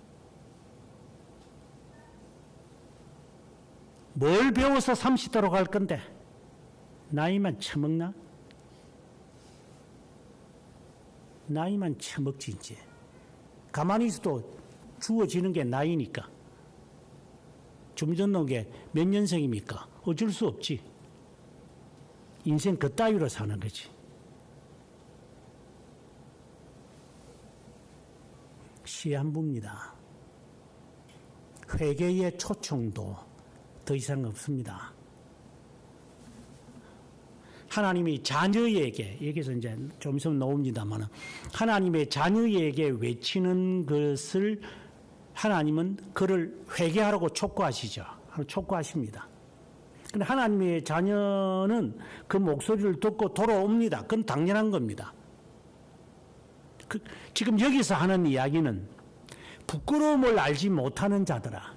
뭘 배워서 30대로 갈 건데? 나이만 처먹나? 나이만 처먹지 이제. 가만히 있어도 주어지는 게 나이니까. 주민등록 몇 년생입니까? 어쩔 수 없지. 인생 그따위로 사는 거지. 시한부입니다. 회개의 초청도 더 이상 없습니다. 하나님이 자녀에게, 여기서 이제 좀 있으면 나옵니다만, 하나님의 자녀에게 외치는 것을 하나님은 그를 회개하라고 촉구하시죠. 촉구하십니다. 근데 하나님의 자녀는 그 목소리를 듣고 돌아옵니다. 그건 당연한 겁니다. 지금 여기서 하는 이야기는 부끄러움을 알지 못하는 자들아,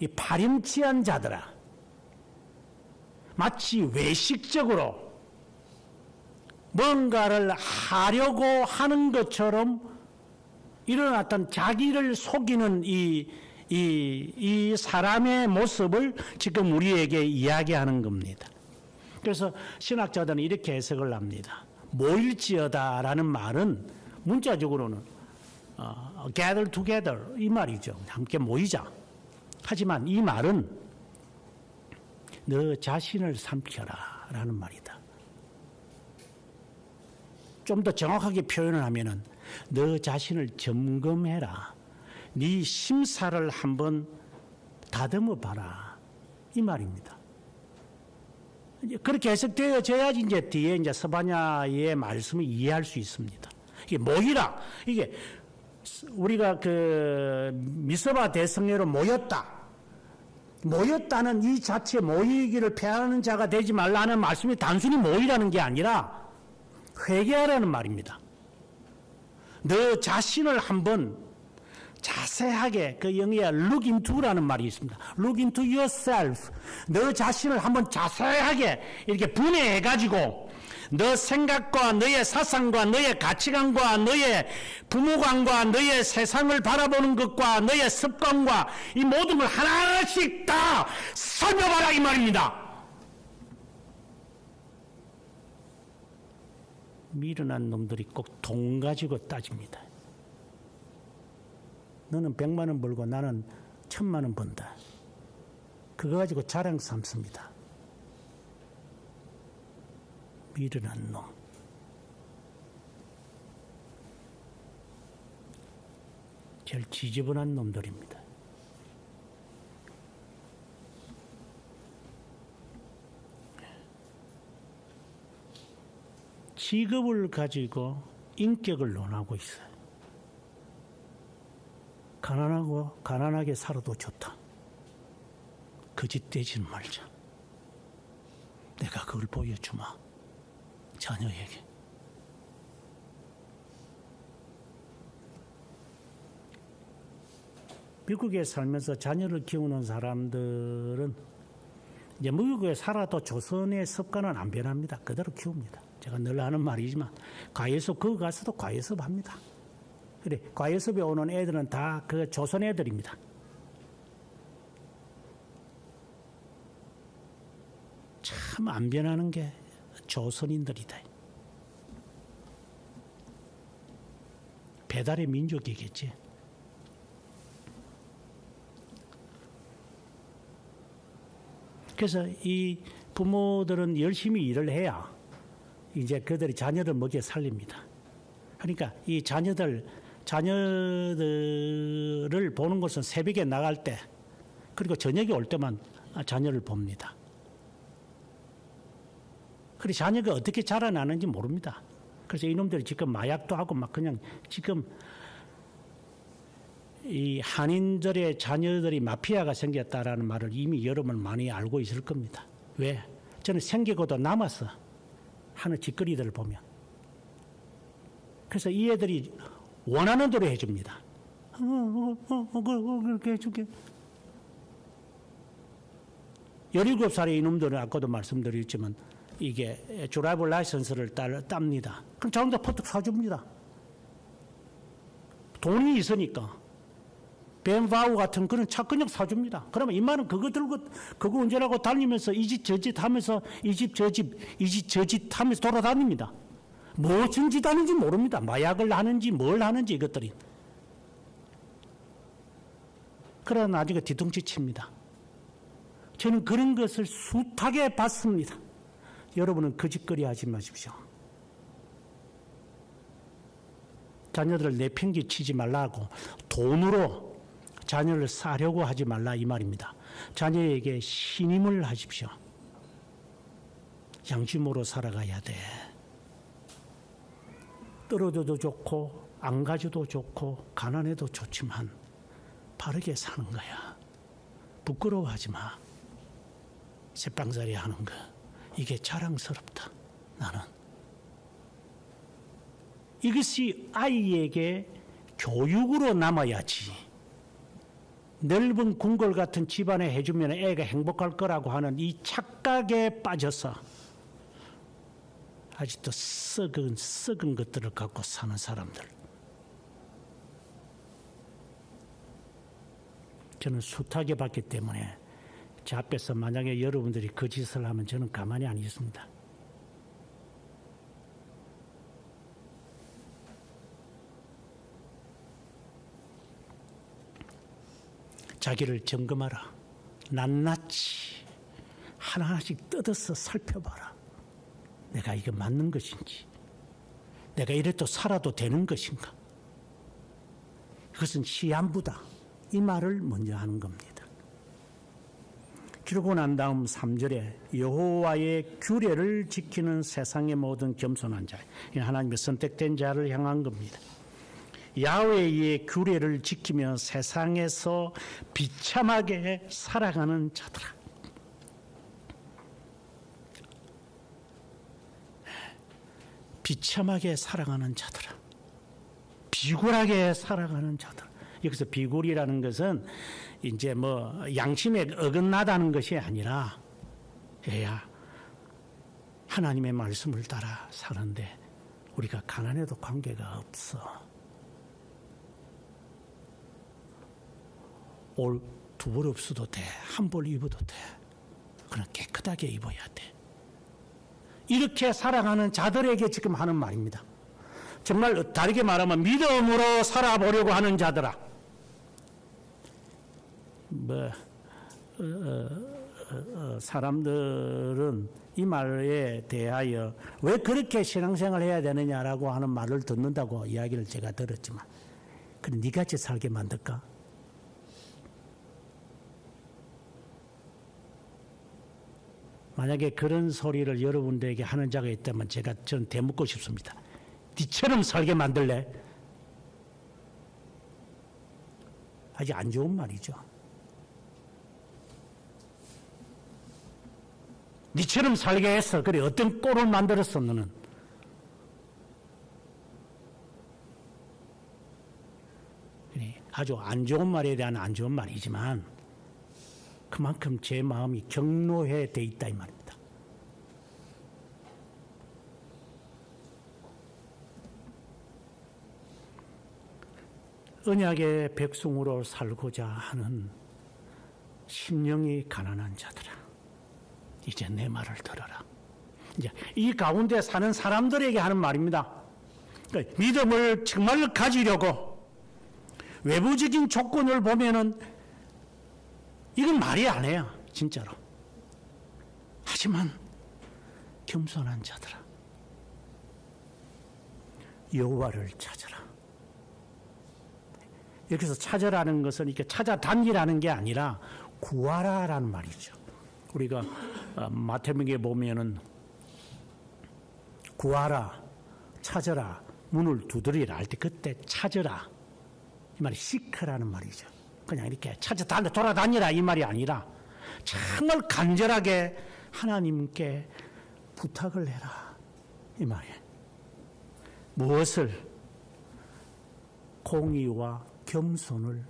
이 파렴치한 자들아, 마치 외식적으로 뭔가를 하려고 하는 것처럼 일어났던 자기를 속이는 이 사람의 모습을 지금 우리에게 이야기하는 겁니다. 그래서 신학자들은 이렇게 해석을 합니다. 모일지어다라는 말은 문자적으로는 gather together 이 말이죠. 함께 모이자. 하지만 이 말은 너 자신을 삼켜라 라는 말이다. 좀 더 정확하게 표현을 하면은 너 자신을 점검해라. 네 심사를 한번 다듬어 봐라. 이 말입니다. 그렇게 해석되어져야지 이제 뒤에 이제 스바냐의 말씀을 이해할 수 있습니다. 이게 모이라. 이게 우리가 그 미스바 대성회로 모였다는 이 자체 모이기를 패하는 자가 되지 말라는 말씀이 단순히 모이라는 게 아니라 회개하라는 말입니다. 너 자신을 한번 자세하게, 그 영어에 look into라는 말이 있습니다. look into yourself. 너 자신을 한번 자세하게 이렇게 분해해가지고 너 생각과 너의 사상과 너의 가치관과 너의 부모관과 너의 세상을 바라보는 것과 너의 습관과 이 모든 걸 하나씩 다 살펴봐라 이 말입니다. 미련한 놈들이 꼭 돈 가지고 따집니다. 너는 100만 원 벌고 나는 1000만 원 번다. 그거 가지고 자랑 삼습니다. 미련한 놈. 제일 지저분한 놈들입니다. 직업을 가지고 인격을 논하고 있어요. 가난하게 살아도 좋다. 거짓되지는 말자. 내가 그걸 보여주마. 자녀에게. 미국에 살면서 자녀를 키우는 사람들은 이제 미국에 살아도 조선의 습관은 안 변합니다. 그대로 키웁니다. 제가 늘 하는 말이지만 과외습 거기 가서도 과외습 합니다. 그래 과외습에 오는 애들은 다 그 조선 애들입니다. 참 안 변하는 게 조선인들이다. 배달의 민족이겠지. 그래서 이 부모들은 열심히 일을 해야 이제 그들이 자녀를 먹여 살립니다. 그러니까 이 자녀들을 보는 것은 새벽에 나갈 때 그리고 저녁에 올 때만 자녀를 봅니다. 그래서 자녀가 어떻게 자라나는지 모릅니다. 그래서 이놈들이 지금 마약도 하고 막 그냥 지금 이 한인들의 자녀들이 마피아가 생겼다라는 말을 이미 여러분 많이 알고 있을 겁니다. 왜? 저는 생기고도 남았어. 하는 짓거리들을 보면. 그래서 이 애들이 원하는 대로 해줍니다. 그렇게 해줄게. 17살의 이놈들은 아까도 말씀드렸지만 이게 드라이버 라이선스를 땁니다. 그럼 자동차 퍼뜩 사줍니다. 돈이 있으니까. 벤바우 같은 그런 차 그냥 사줍니다. 그러면 이만은 그거 들고 그거 운전하고 다니면서 이 집 저 집 하면서 이 집 저 집 하면서 돌아다닙니다. 뭐 전짓하는지 모릅니다. 마약을 하는지 뭘 하는지 이것들이. 그러나 나중에 뒤통수 칩니다. 저는 그런 것을 숱하게 봤습니다. 여러분은 거짓거리 하지 마십시오. 자녀들을 내팽개치지 말라고 돈으로 자녀를 싸려고 하지 말라 이 말입니다. 자녀에게 신임을 하십시오. 양심으로 살아가야 돼. 떨어져도 좋고 안 가져도 좋고 가난해도 좋지만 바르게 사는 거야. 부끄러워하지 마. 새빵살이 하는 거 이게 자랑스럽다. 나는 이것이 아이에게 교육으로 남아야지. 넓은 궁궐 같은 집안에 해주면 애가 행복할 거라고 하는 이 착각에 빠져서 아직도 썩은 것들을 갖고 사는 사람들. 저는 숱하게 봤기 때문에 제 앞에서 만약에 여러분들이 그 짓을 하면 저는 가만히 안 있습니다. 자기를 점검하라. 낱낱이 하나하나씩 뜯어서 살펴봐라. 내가 이거 맞는 것인지, 내가 이래도 살아도 되는 것인가. 그것은 시한부다. 이 말을 먼저 하는 겁니다. 그러고 난 다음 3절에 여호와의 규례를 지키는 세상의 모든 겸손한 자, 하나님의 선택된 자를 향한 겁니다. 야훼의 규례를 지키며 세상에서 비참하게 살아가는 자들아. 비참하게 살아가는 자들아. 비굴하게 살아가는 자들. 여기서 비굴이라는 것은 이제 뭐 양심에 어긋나다는 것이 아니라 얘야 하나님의 말씀을 따라 사는데 우리가 가난해도 관계가 없어. 올 2벌 없어도 돼. 1벌 입어도 돼. 그냥 깨끗하게 입어야 돼. 이렇게 살아가는 자들에게 지금 하는 말입니다. 정말 다르게 말하면 믿음으로 살아보려고 하는 자들아. 사람들은 이 말에 대하여 왜 그렇게 신앙생활을 해야 되느냐라고 하는 말을 듣는다고 이야기를 제가 들었지만, 그래 니같이 살게 만들까? 만약에 그런 소리를 여러분들에게 하는 자가 있다면 저는 대묻고 싶습니다. 니처럼 살게 만들래? 아주 안 좋은 말이죠. 니처럼 살게 했어. 그래 어떤 꼴을 만들었어 너는? 아주 안 좋은 말에 대한 안 좋은 말이지만 그만큼 제 마음이 격노해 돼 있다 이 말입니다. 언약의 백성으로 살고자 하는 심령이 가난한 자들아, 이제 내 말을 들어라. 이제 이 가운데 사는 사람들에게 하는 말입니다. 그러니까 믿음을 정말 가지려고 외부적인 조건을 보면은 이건 말이 안 해요, 진짜로. 하지만 겸손한 자들아, 여호와를 찾아라. 여기서 찾아라는 것은 이렇게 찾아다니라는 게 아니라 구하라라는 말이죠. 우리가 마태복음에 보면은 구하라, 찾아라, 문을 두드리라 할 때 그때 찾아라 이 말이 시크라는 말이죠. 그냥 이렇게 돌아다니라 이 말이 아니라 정말 간절하게 하나님께 부탁을 해라 이 말이에요. 무엇을? 공의와 겸손을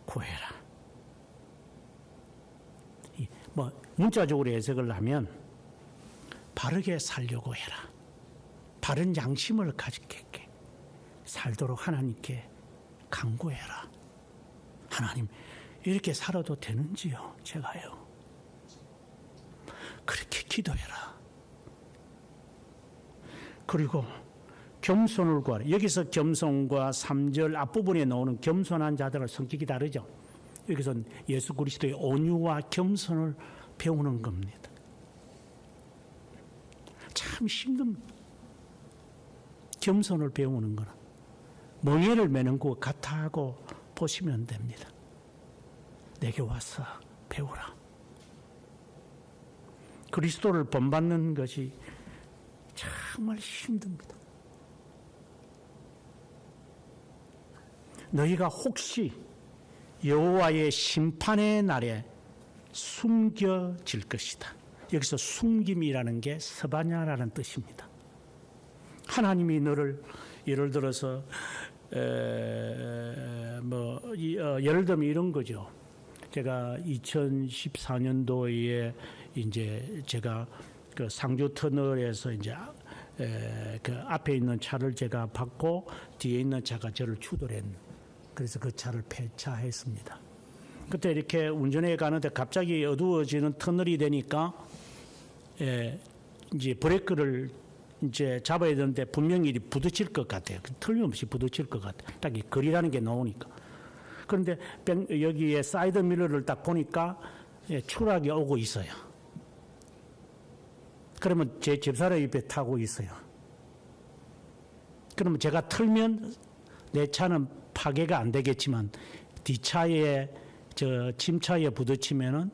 구해라. 뭐 문자적으로 해석을 하면 바르게 살려고 해라. 바른 양심을 가지게 살도록 하나님께 간구해라. 하나님, 이렇게 살아도 되는지요? 제가요. 그렇게 기도해라. 그리고 겸손을 구하라. 여기서 겸손과 3절 앞부분에 나오는 겸손한 자들은 성격이 다르죠. 여기서는 예수 그리스도의 온유와 겸손을 배우는 겁니다. 참 힘듭니다. 겸손을 배우는 거는 멍에를 매는 것 같다고 보시면 됩니다. 내게 와서 배우라. 그리스도를 본받는 것이 정말 힘듭니다. 너희가 혹시 여호와의 심판의 날에 숨겨질 것이다. 여기서 숨김이라는 게 서바냐라는 뜻입니다. 하나님이 너를 예를 들어서 예를 들면 이런 거죠. 제가 2014년도에 이제 제가 그 상주 터널에서 이제 그 앞에 있는 차를 제가 받고 뒤에 있는 차가 저를 추돌했는. 그래서 그 차를 폐차했습니다. 그때 이렇게 운전해 가는데 갑자기 어두워지는 터널이 되니까 이제 브레이크를 이제 잡아야 되는데 분명히 부딪힐 것 같아요. 틀림없이 부딪힐 것 같아요. 딱 이 거리라는 게 나오니까. 그런데 여기에 사이드 미러를 딱 보니까 추락이 오고 있어요. 그러면 제 집사람 옆에 타고 있어요. 그러면 제가 틀면 내 차는 파괴가 안 되겠지만 뒷차에 저 침차에 부딪히면은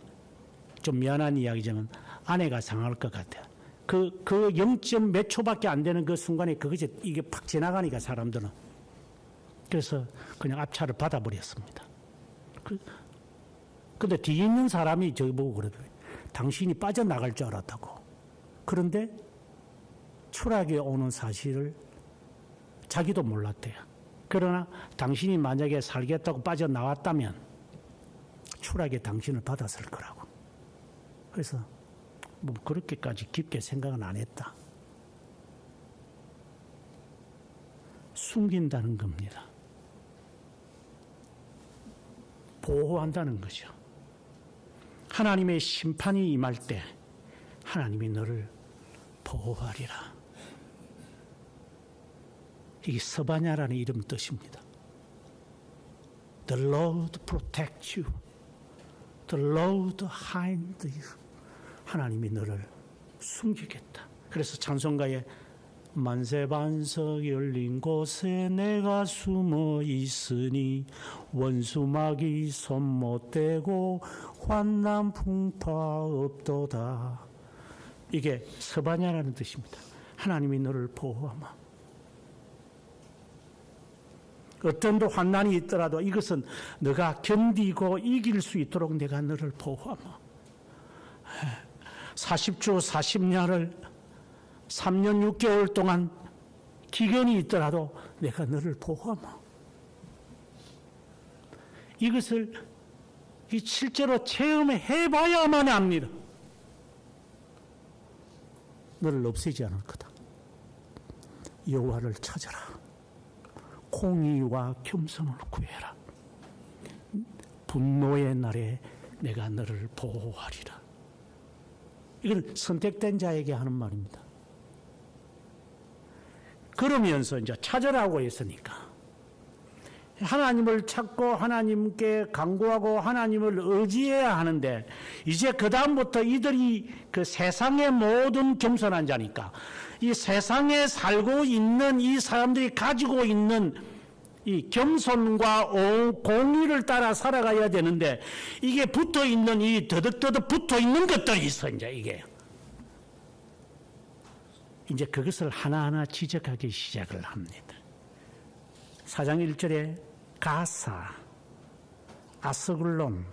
좀 미안한 이야기지만 아내가 상할 것 같아요. 그 0점 몇 초밖에 안 되는 그 순간에 그것이 이게 팍 지나가니까 사람들은. 그래서 그냥 앞차를 받아버렸습니다. 근데 뒤에 있는 사람이 저보고 그러더라고요. 당신이 빠져나갈 줄 알았다고. 그런데 추락이 오는 사실을 자기도 몰랐대요. 그러나 당신이 만약에 살겠다고 빠져나왔다면 추락에 당신을 받았을 거라고. 그래서 뭐 그렇게까지 깊게 생각은 안 했다. 숨긴다는 겁니다. 보호한다는 거죠. 하나님의 심판이 임할 때 하나님이 너를 보호하리라. 이게 서바냐라는 이름 뜻입니다. The Lord protect you. The Lord hide you. 하나님이 너를 숨기겠다. 그래서 찬송가에 만세반석 열린 곳에 내가 숨어 있으니 원수마귀 손 못 대고 환난 풍파 없도다. 이게 서바냐라는 뜻입니다. 하나님이 너를 보호하마. 어떤 환난이 있더라도 이것은 너가 견디고 이길 수 있도록 내가 너를 보호하마. 40주 40년을 3년 6개월 동안 기근이 있더라도 내가 너를 보호하마. 이것을 실제로 체험해 봐야만 합니다. 너를 없애지 않을 거다. 여호와를 찾아라. 공의와 겸손을 구해라. 분노의 날에 내가 너를 보호하리라. 이건 선택된 자에게 하는 말입니다. 그러면서 이제 찾으라고 했으니까 하나님을 찾고 하나님께 간구하고 하나님을 의지해야 하는데 이제 그 다음부터 이들이 그 세상의 모든 겸손한 자니까 이 세상에 살고 있는 이 사람들이 가지고 있는 이 겸손과 공의를 따라 살아가야 되는데 이게 붙어 있는 이 더덕더덕 붙어 있는 것들이 있어. 이제 그것을 하나하나 지적하기 시작을 합니다. 4장 1절에 가사, 아스글론,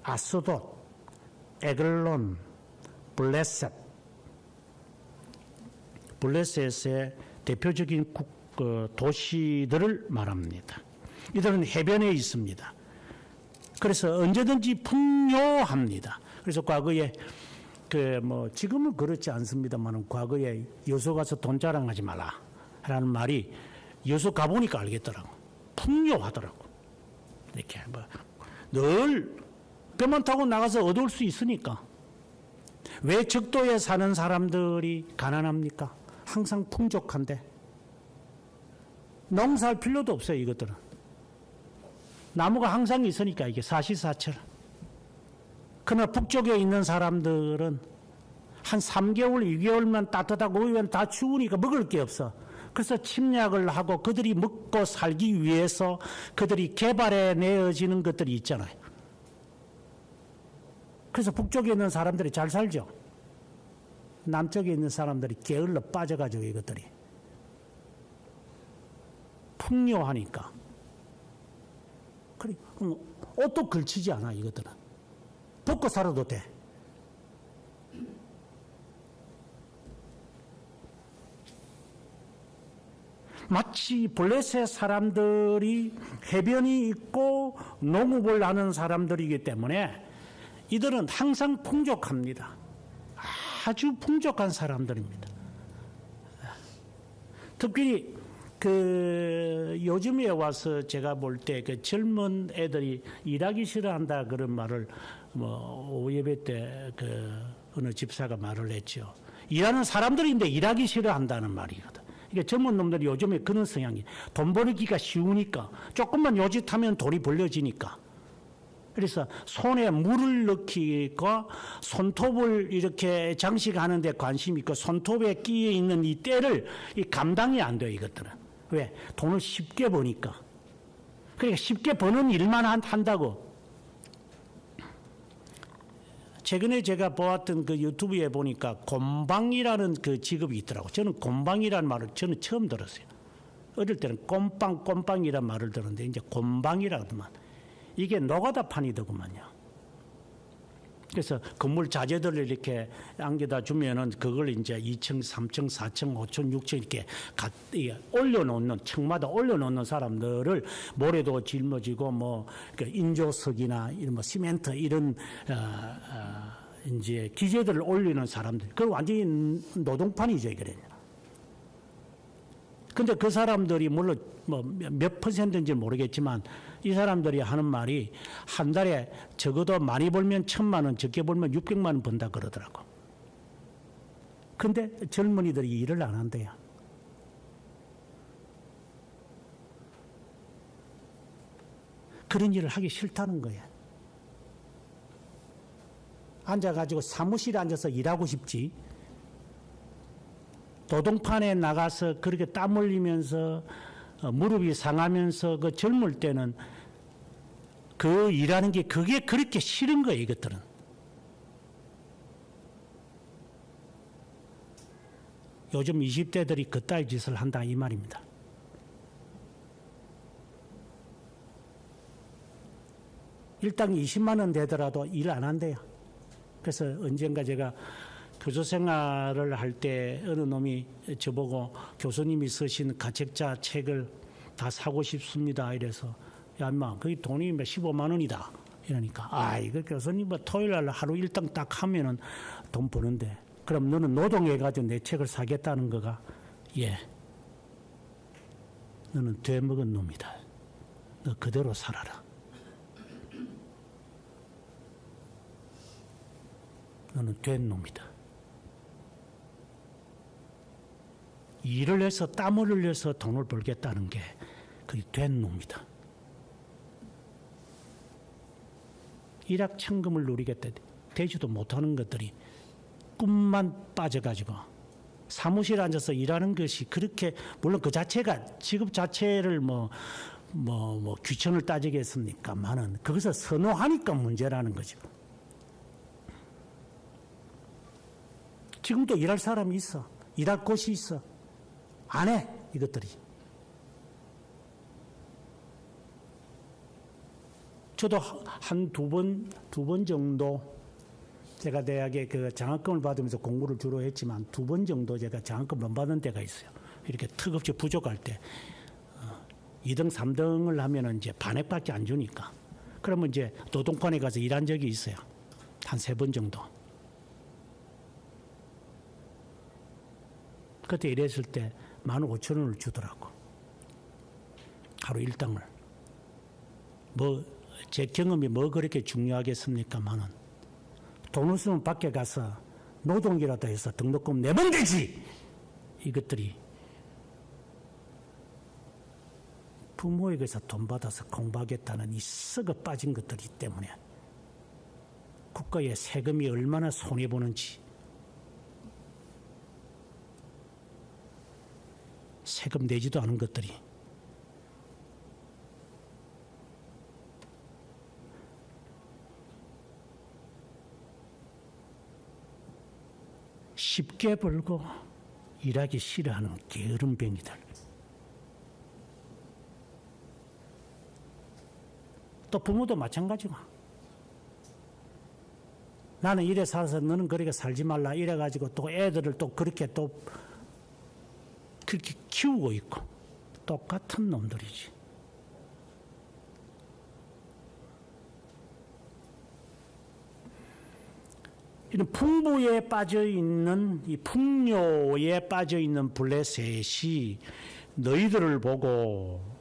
아스돗, 에글론, 블레셋의 대표적인 도시들을 말합니다. 이들은 해변에 있습니다. 그래서 언제든지 풍요합니다. 그래서 과거에 지금은 그렇지 않습니다만 과거에 여수 가서 돈 자랑하지 마라 라는 말이 여수 가보니까 알겠더라고. 풍요하더라고. 이렇게 늘 배만 타고 나가서 얻을 수 있으니까. 왜 적도에 사는 사람들이 가난합니까? 항상 풍족한데 농사할 필요도 없어요. 이것들은 나무가 항상 있으니까 이게 사시사철. 그러나 북쪽에 있는 사람들은 한 3개월, 2개월만 따뜻하고 오면 다 추우니까 먹을 게 없어. 그래서 침략을 하고 그들이 먹고 살기 위해서 그들이 개발해 내어지는 것들이 있잖아요. 그래서 북쪽에 있는 사람들이 잘 살죠. 남쪽에 있는 사람들이 게을러 빠져가지고 이것들이 풍요하니까. 그래, 옷도 걸치지 않아 이것들은. 벗고 살아도 돼. 마치 블레셋 사람들이 해변이 있고 농업을 하는 사람들이기 때문에 이들은 항상 풍족합니다. 아주 풍족한 사람들입니다. 특히 요즘에 와서 제가 볼 때 젊은 애들이 일하기 싫어한다 그런 말을 오예배 때 어느 집사가 말을 했죠. 일하는 사람들인데 일하기 싫어한다는 말이거든. 그러니까 젊은 놈들이 요즘에 그런 성향이 돈 벌기가 쉬우니까 조금만 요짓하면 돈이 벌려지니까. 그래서 손에 물을 넣기가 손톱을 이렇게 장식하는 데 관심이 있고 손톱에 끼어 있는 이 때를 감당이 안 돼요. 이것들은. 왜? 돈을 쉽게 버니까. 그러니까 쉽게 버는 일만 한다고. 최근에 제가 보았던 유튜브에 보니까 곰방이라는 직업이 있더라고요. 저는 곰방이라는 말을 저는 처음 들었어요. 어릴 때는 꼼빵이라는 말을 들었는데 이제 곰방이라더만. 이게 노가다판이더구만요. 그래서 건물 자재들을 이렇게 안겨다 주면은 그걸 이제 2층, 3층, 4층, 5층, 6층 이렇게 올려놓는, 층마다 올려놓는 사람들을 모래도 짊어지고 인조석이나 이런 시멘트 이런 이제 기재들을 올리는 사람들. 그건 완전히 노동판이죠, 이거는. 근데 그 사람들이 물론 몇 퍼센트인지 모르겠지만 이 사람들이 하는 말이 한 달에 적어도 많이 벌면 1,000만 원, 적게 벌면 600만 원 번다 그러더라고. 근데 젊은이들이 일을 안 한대요. 그런 일을 하기 싫다는 거예요. 앉아가지고 사무실에 앉아서 일하고 싶지. 노동판에 나가서 그렇게 땀 흘리면서 무릎이 상하면서 젊을 때는 일하는 게 그게 그렇게 싫은 거예요, 이것들은. 요즘 20대들이 그따위 짓을 한다 이 말입니다. 일당 20만 원 되더라도 일 안 한대요. 그래서 언젠가 제가 교수 생활을 할 때 어느 놈이 저보고 교수님이 쓰신 가책자 책을 다 사고 싶습니다. 이래서 야 인마 거기 돈이 15만 원이다. 이러니까 이거 교수님 토요일 날 하루 일당 딱 하면은 돈 버는데 그럼 너는 노동해가지고 내 책을 사겠다는 거가? 예. 너는 되먹은 놈이다. 너 그대로 살아라. 너는 된 놈이다. 일을 해서 땀을 흘려서 돈을 벌겠다는 게 그게 된 놈이다. 일확천금을 누리겠다. 되지도 못하는 것들이 꿈만 빠져가지고 사무실에 앉아서 일하는 것이 그렇게 물론 그 자체가 직업 자체를 귀천을 따지겠습니까만은 거기서 선호하니까 문제라는 거죠. 지금도 일할 사람이 있어. 일할 곳이 있어. 안 해, 이것들이. 저도 한 두 번 정도 제가 대학에 장학금을 받으면서 공부를 주로 했지만 2번 정도 제가 장학금 못 받은 때가 있어요. 이렇게 턱없이 부족할 때 2등, 3등을 하면은 이제 반액밖에 안 주니까. 그러면 이제 노동판에 가서 일한 적이 있어요. 한 3번 정도. 그때 일했을 때 15,000원을 주더라고. 하루 일당을. 제 경험이 그렇게 중요하겠습니까만은 돈 없으면 밖에 가서 노동이라도 해서 등록금 내면 되지! 이것들이 부모에게서 돈 받아서 공부하겠다는 이 썩어 빠진 것들이 때문에 국가의 세금이 얼마나 손해보는지, 세금 내지도 않은 것들이 쉽게 벌고 일하기 싫어하는 게으름뱅이들. 또 부모도 마찬가지고, 나는 이래 살아서 너는 그렇게 살지 말라 이래가지고 또 애들을 또 그렇게 또 그렇게 키우고 있고, 똑같은 놈들이지. 이런 풍부에 빠져 있는, 이 풍요에 빠져 있는 블레셋이 너희들을 보고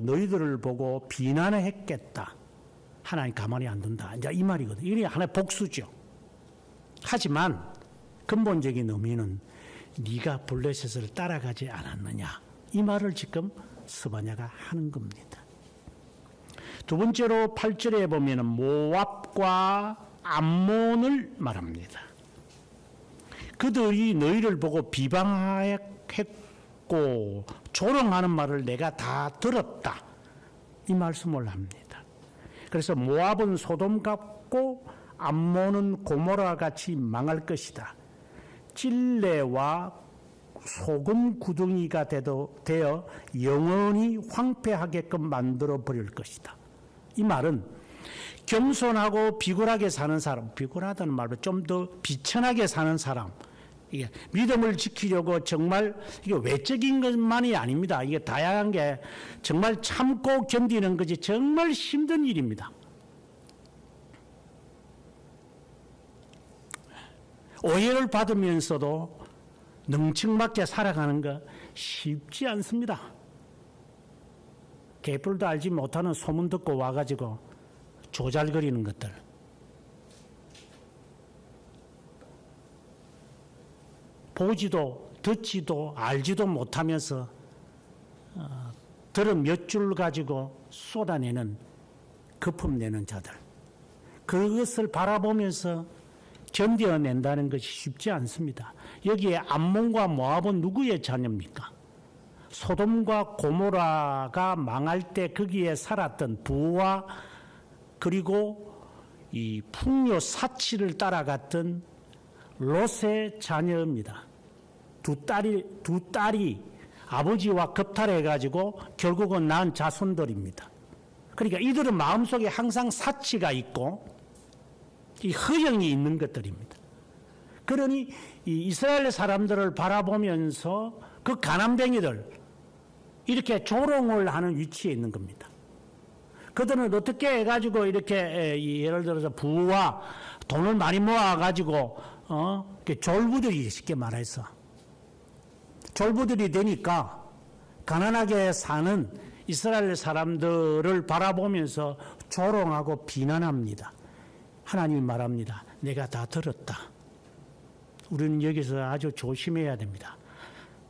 너희들을 보고 비난을 했겠다. 하나님 가만히 안 둔다. 이제 이 말이거든. 이게 하나의 복수죠. 하지만 근본적인 의미는 네가 블레셋을 따라가지 않았느냐, 이 말을 지금 스바냐가 하는 겁니다. 두 번째로 8절에 보면 모압과 암몬을 말합니다. 그들이 너희를 보고 비방했고 조롱하는 말을 내가 다 들었다, 이 말씀을 합니다. 그래서 모압은 소돔 같고 암몬은 고모라 같이 망할 것이다. 찔레와 소금 구덩이가 되어 영원히 황폐하게끔 만들어 버릴 것이다. 이 말은 겸손하고 비굴하게 사는 사람, 비굴하다는 말로 좀 더 비천하게 사는 사람, 이게 믿음을 지키려고 정말 이게 외적인 것만이 아닙니다. 이게 다양한 게 정말 참고 견디는 것이 정말 힘든 일입니다. 오해를 받으면서도 능청맞게 살아가는 거 쉽지 않습니다. 개뿔도 알지 못하는 소문 듣고 와가지고 조잘거리는 것들. 보지도 듣지도 알지도 못하면서 들은 몇 줄 가지고 쏟아내는, 거품내는 자들. 그것을 바라보면서 견뎌낸다는 것이 쉽지 않습니다. 여기에 암몬과 모압은 누구의 자녀입니까? 소돔과 고모라가 망할 때 거기에 살았던 부와 그리고 이 풍요 사치를 따라갔던 롯의 자녀입니다. 두 딸이 아버지와 겁탈해가지고 결국은 낳은 자손들입니다. 그러니까 이들은 마음속에 항상 사치가 있고 이 허영이 있는 것들입니다. 그러니 이 이스라엘 사람들을 바라보면서 그 가난뱅이들 이렇게 조롱을 하는 위치에 있는 겁니다. 그들은 어떻게 해가지고 이렇게 예를 들어서 부와 돈을 많이 모아가지고 졸부들이, 쉽게 말해서 졸부들이 되니까 가난하게 사는 이스라엘 사람들을 바라보면서 조롱하고 비난합니다. 하나님이 말합니다. 내가 다 들었다. 우리는 여기서 아주 조심해야 됩니다.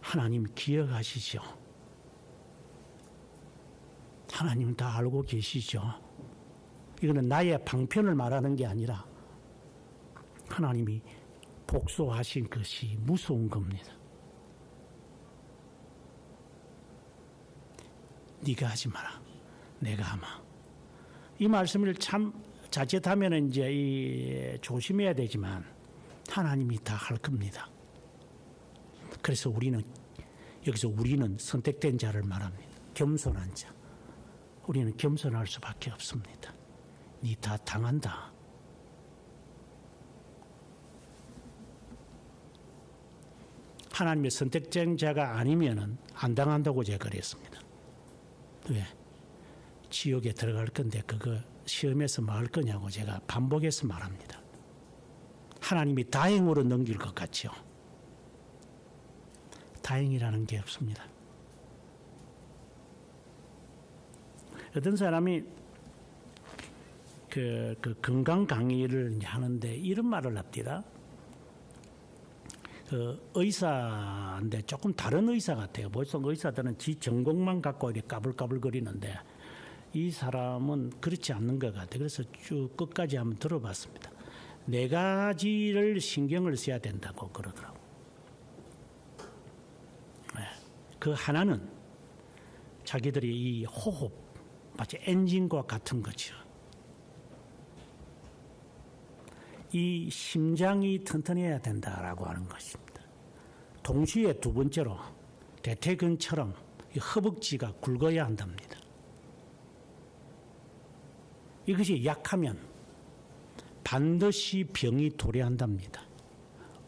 하나님 기억하시죠? 하나님 다 알고 계시죠? 이거는 나의 방편을 말하는 게 아니라 하나님이 복수하신 것이 무서운 겁니다. 네가 하지 마라. 내가 하마. 이 말씀을 참 자칫하면 이제 조심해야 되지만 하나님이 다 할 겁니다. 그래서 여기서 우리는 선택된 자를 말합니다. 겸손한 자. 우리는 겸손할 수밖에 없습니다. 네 다 당한다. 하나님의 선택된 자가 아니면은 안 당한다고 제가 그랬습니다. 왜? 지옥에 들어갈 건데 그거 시험에서 뭐 할 거냐고 제가 반복해서 말합니다. 하나님이 다행으로 넘길 것 같죠? 다행이라는 게 없습니다. 어떤 사람이 그 건강 강의를 하는데 이런 말을 합니다. 그 의사인데 조금 다른 의사 같아요. 보통 의사들은 지 전공만 갖고 이렇게 까불까불거리는데 이 사람은 그렇지 않는 것 같아요. 그래서 쭉 끝까지 한번 들어봤습니다. 네 가지를 신경을 써야 된다고 그러더라고요. 그 하나는 자기들이 이 호흡, 마치 엔진과 같은 거죠. 이 심장이 튼튼해야 된다라고 하는 것입니다. 동시에 두 번째로 대퇴근처럼 이 허벅지가 굵어야 한답니다. 이것이 약하면 반드시 병이 도래한답니다.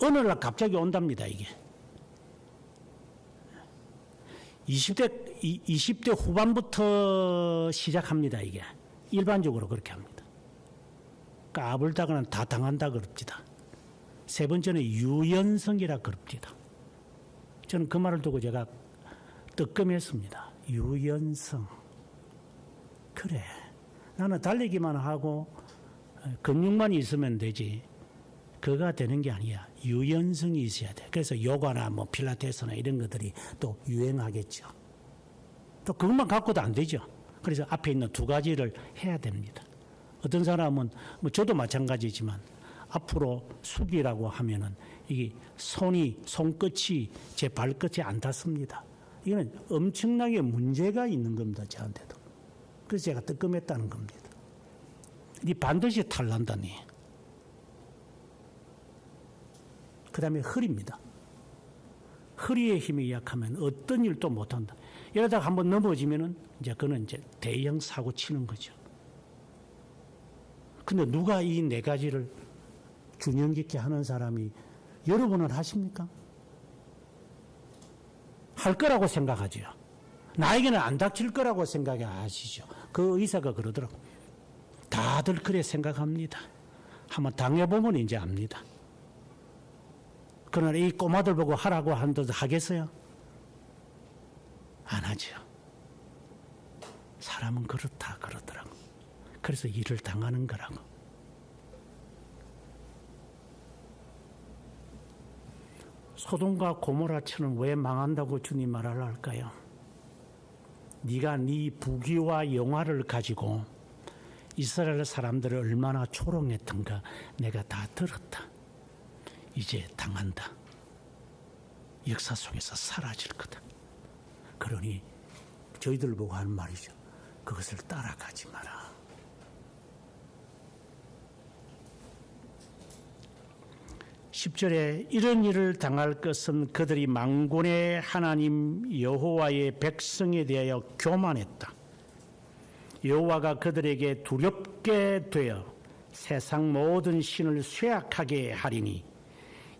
어느 날 갑자기 온답니다, 이게. 20대 후반부터 시작합니다, 이게. 일반적으로 그렇게 합니다. 까불다가는 다 당한다 그럽니다. 세 번째는 유연성이라 그럽니다. 저는 그 말을 두고 제가 뜨끔했습니다. 유연성. 그래. 나는 달리기만 하고 근육만 있으면 되지. 그거가 되는 게 아니야. 유연성이 있어야 돼. 그래서 요가나 뭐 필라테스나 이런 것들이 또 유행하겠죠. 또 그것만 갖고도 안 되죠. 그래서 앞에 있는 두 가지를 해야 됩니다. 어떤 사람은 뭐 저도 마찬가지지만 앞으로 숙이라고 하면은 이게 손끝이 제 발끝에 안 닿습니다. 이거는 엄청나게 문제가 있는 겁니다. 저한테도. 그래서 제가 뜨끔했다는 겁니다. 이 반드시 탈난다니. 그 다음에 허리입니다. 허리의 힘이 약하면 어떤 일도 못한다. 이러다가 한번 넘어지면은 이제 그는 이제 대형 사고 치는 거죠. 근데 누가 이 네 가지를 균형 깊게 하는 사람이 여러분은 하십니까? 할 거라고 생각하죠. 나에게는 안 닥칠 거라고 생각하시죠. 그 의사가 그러더라고. 다들 그래 생각합니다. 한번 당해보면 이제 압니다. 그러나 이 꼬마들 보고 하라고 한다도 하겠어요? 안 하죠. 사람은 그렇다 그러더라고. 그래서 일을 당하는 거라고. 소돔과 고모라처럼 왜 망한다고 주님 말을 할까요? 네가 네 부귀와 영화를 가지고 이스라엘 사람들을 얼마나 조롱했던가 내가 다 들었다. 이제 당한다. 역사 속에서 사라질 거다. 그러니 저희들 보고 하는 말이죠. 그것을 따라가지 마라. 10절에 이런 일을 당할 것은 그들이 만군의 하나님 여호와의 백성에 대하여 교만했다. 여호와가 그들에게 두렵게 되어 세상 모든 신을 쇠약하게 하리니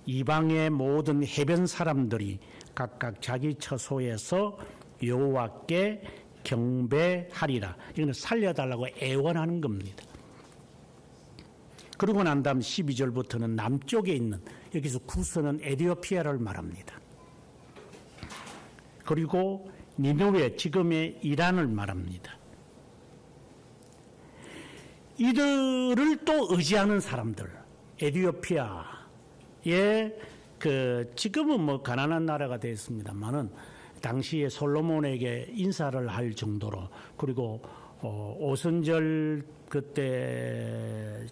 이방의 모든 해변 사람들이 각각 자기 처소에서 여호와께 경배하리라. 이거는 살려달라고 애원하는 겁니다. 그러고 난 다음 12절부터는 남쪽에 있는, 여기서 구서는 에디오피아를 말합니다. 그리고 니느웨, 지금의 이란을 말합니다. 이들을 또 의지하는 사람들, 에디오피아의 지금은 뭐 가난한 나라가 되었습니다만은 당시에 솔로몬에게 인사를 할 정도로, 그리고 오순절 그때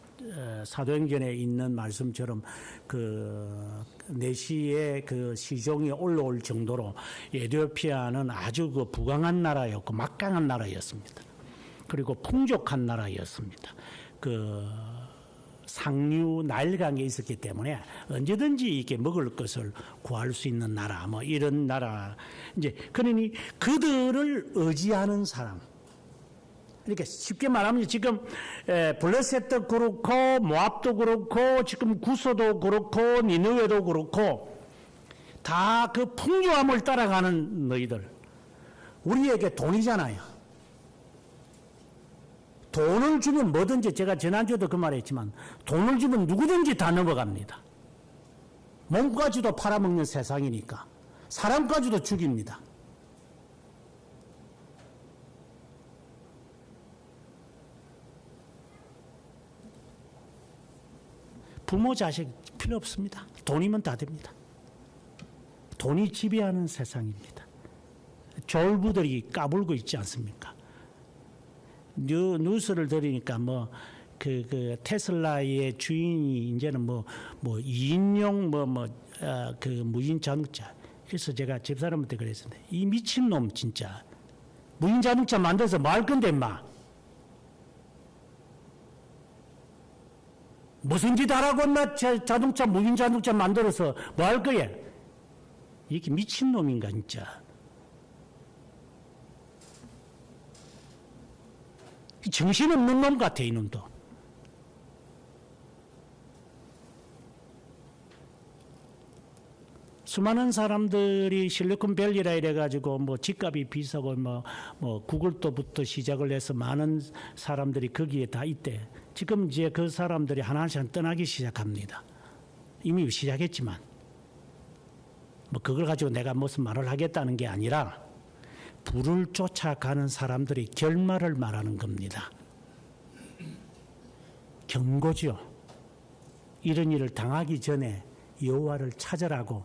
사도행전에 있는 말씀처럼 그 내시의 그 시종이 올라올 정도로 에티오피아는 아주 그 부강한 나라였고 막강한 나라였습니다. 그리고 풍족한 나라였습니다. 그 상류 나일강에 있었기 때문에 언제든지 이렇게 먹을 것을 구할 수 있는 나라, 뭐 이런 나라. 이제 그러니 그들을 의지하는 사람. 그러니까 쉽게 말하면 지금 블레셋도 그렇고 모압도 그렇고 지금 구소도 그렇고 니느웨도 그렇고 다 그 풍요함을 따라가는 너희들. 우리에게 돈이잖아요. 돈을 주면 뭐든지, 제가 지난주에도 그 말했지만 돈을 주면 누구든지 다 넘어갑니다. 몸까지도 팔아먹는 세상이니까 사람까지도 죽입니다. 부모 자식 필요 없습니다. 돈이면 다 됩니다. 돈이 지배하는 세상입니다. 졸부들이 까불고 있지 않습니까? 뉴스를 들으니까 그 테슬라의 주인이 이제는 뭐 2인용 그 무인 자동차. 그래서 제가 집사람한테 그랬습니다. 이 미친놈 진짜 무인 자동차 만들어서 뭐 할 건데 인마. 무슨 짓 하라고 나 자동차 무인 자동차 만들어서 뭐 할 거야. 이게 미친놈인가 진짜. 정신없는 놈 같아 이놈도. 수많은 사람들이 실리콘밸리라 이래가지고 뭐 집값이 비싸고 뭐 구글도부터 시작을 해서 많은 사람들이 거기에 다 있대. 지금 이제 그 사람들이 하나씩 떠나기 시작합니다. 이미 시작했지만 뭐 그걸 가지고 내가 무슨 말을 하겠다는 게 아니라 불을 쫓아가는 사람들의 결말을 말하는 겁니다. 경고죠. 이런 일을 당하기 전에 여호와를 찾으라고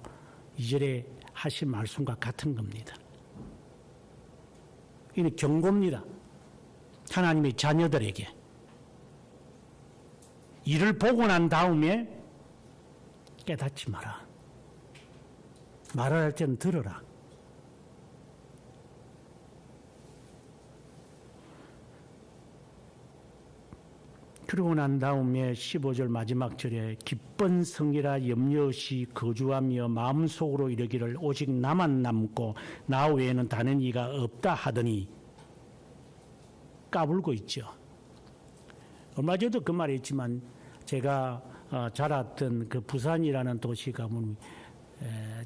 이절에 하신 말씀과 같은 겁니다. 이는 경고입니다. 하나님의 자녀들에게. 이를 보고 난 다음에 깨닫지 마라. 말을 할 때는 들어라. 그러고 난 다음에 15절 마지막 절에 기쁜 성이라 염려 없이 거주하며 마음속으로 이르기를 오직 나만 남고 나 외에는 다른 이가 없다 하더니 까불고 있죠. 얼마 전에도 그 말이 있지만 제가 자랐던 그 부산이라는 도시가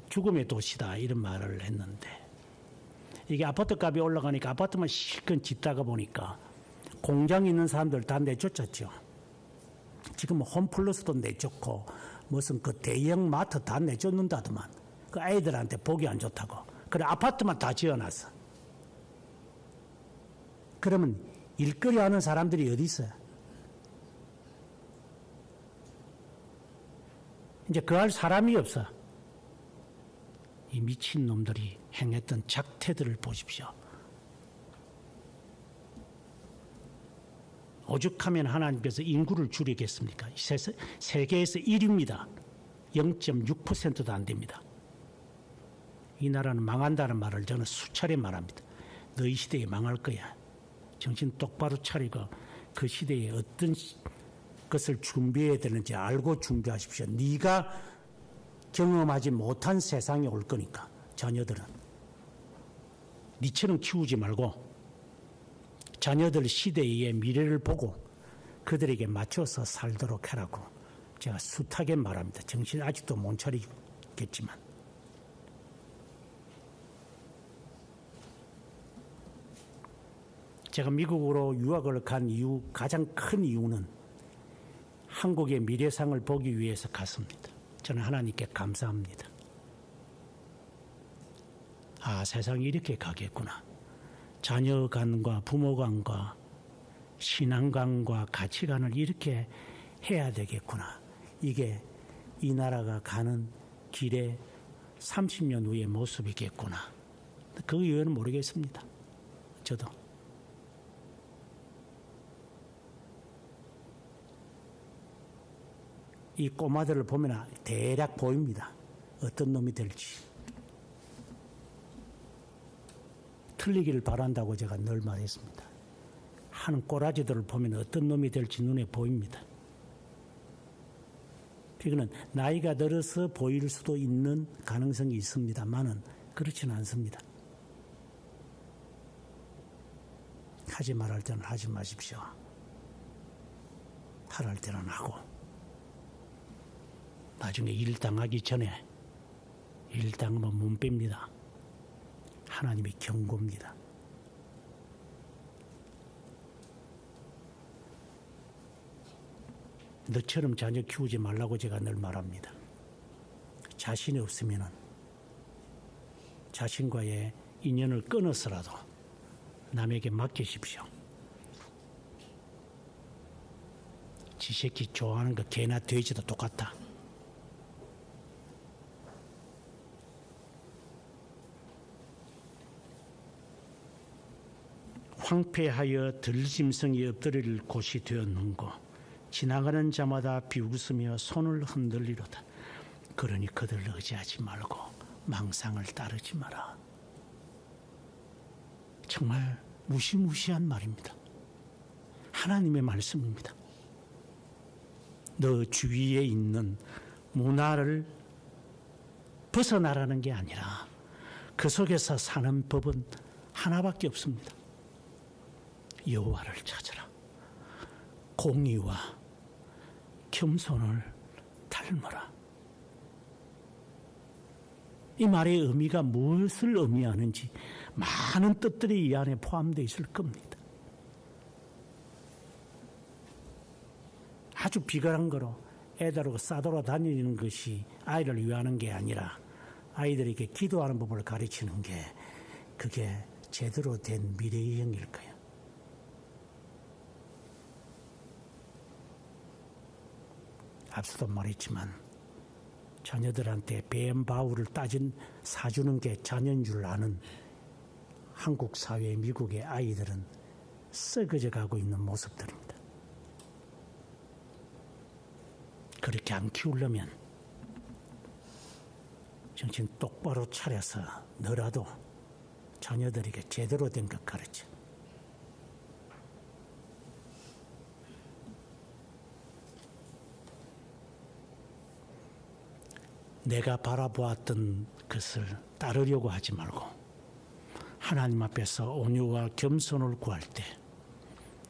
죽음의 도시다 이런 말을 했는데 이게 아파트 값이 올라가니까 아파트만 실컷 짓다가 보니까 공장 있는 사람들 다 내쫓았죠. 지금 홈플러스도 내쫓고 무슨 그 대형 마트 다 내쫓는다더만. 그 아이들한테 보기 안 좋다고. 그래 아파트만 다 지어놨어. 그러면 일거리 하는 사람들이 어디 있어요? 이제 그 할 사람이 없어. 이 미친 놈들이 행했던 작태들을 보십시오. 오죽하면 하나님께서 인구를 줄이겠습니까? 세계에서 1위입니다. 0.6%도 안 됩니다. 이 나라는 망한다는 말을 저는 수차례 말합니다. 너희 시대에 망할 거야. 정신 똑바로 차리고 그 시대에 어떤 것을 준비해야 되는지 알고 준비하십시오. 네가 경험하지 못한 세상이 올 거니까 자녀들은. 니처럼 키우지 말고 자녀들 시대의 미래를 보고 그들에게 맞춰서 살도록 하라고 제가 숱하게 말합니다. 정신 아직도 못 차리겠지만. 제가 미국으로 유학을 간 이유, 가장 큰 이유는 한국의 미래상을 보기 위해서 갔습니다. 저는 하나님께 감사합니다. 아, 세상이 이렇게 가겠구나. 자녀관과 부모관과 신앙관과 가치관을 이렇게 해야 되겠구나. 이게 이 나라가 가는 길에 30년 후의 모습이겠구나. 그 이유는 모르겠습니다. 저도. 이 꼬마들을 보면 대략 보입니다. 어떤 놈이 될지. 틀리기를 바란다고 제가 늘 말했습니다. 하는 꼬라지들을 보면 어떤 놈이 될지 눈에 보입니다. 이거는 나이가 들어서 보일 수도 있는 가능성이 있습니다만은 그렇지는 않습니다. 하지 말할 때는 하지 마십시오. 하랄 때는 하고 나중에 일 당하기 전에 일 당하면 문 뺍니다. 하나님의 경고입니다. 너처럼 자녀 키우지 말라고 제가 늘 말합니다. 자신이 없으면 자신과의 인연을 끊어서라도 남에게 맡기십시오. 지 새끼 좋아하는 거 개나 돼지도 똑같다. 황폐하여 들짐승이 엎드릴 곳이 되었는고 지나가는 자마다 비웃으며 손을 흔들리로다. 그러니 그들을 의지하지 말고 망상을 따르지 마라. 정말 무시무시한 말입니다. 하나님의 말씀입니다. 너 주위에 있는 문화를 벗어나라는 게 아니라 그 속에서 사는 법은 하나밖에 없습니다. 여호와를 찾으라. 공의와 겸손을 닮으라. 이 말의 의미가 무엇을 의미하는지 많은 뜻들이 이 안에 포함되어 있을 겁니다. 아주 비관한 거로 애들하고 싸돌아 다니는 것이 아이를 위하는 게 아니라 아이들에게 기도하는 법을 가르치는 게 그게 제대로 된 미래형일까요? 앞서도 말했지만 자녀들한테 뱀바울을 사주는 게 자녀인 줄 아는 한국 사회, 미국의 아이들은 썩어져 가고 있는 모습들입니다. 그렇게 안 키우려면 정신 똑바로 차려서 너라도 자녀들에게 제대로 된 것 가르쳐. 내가 바라보았던 것을 따르려고 하지 말고 하나님 앞에서 온유와 겸손을 구할 때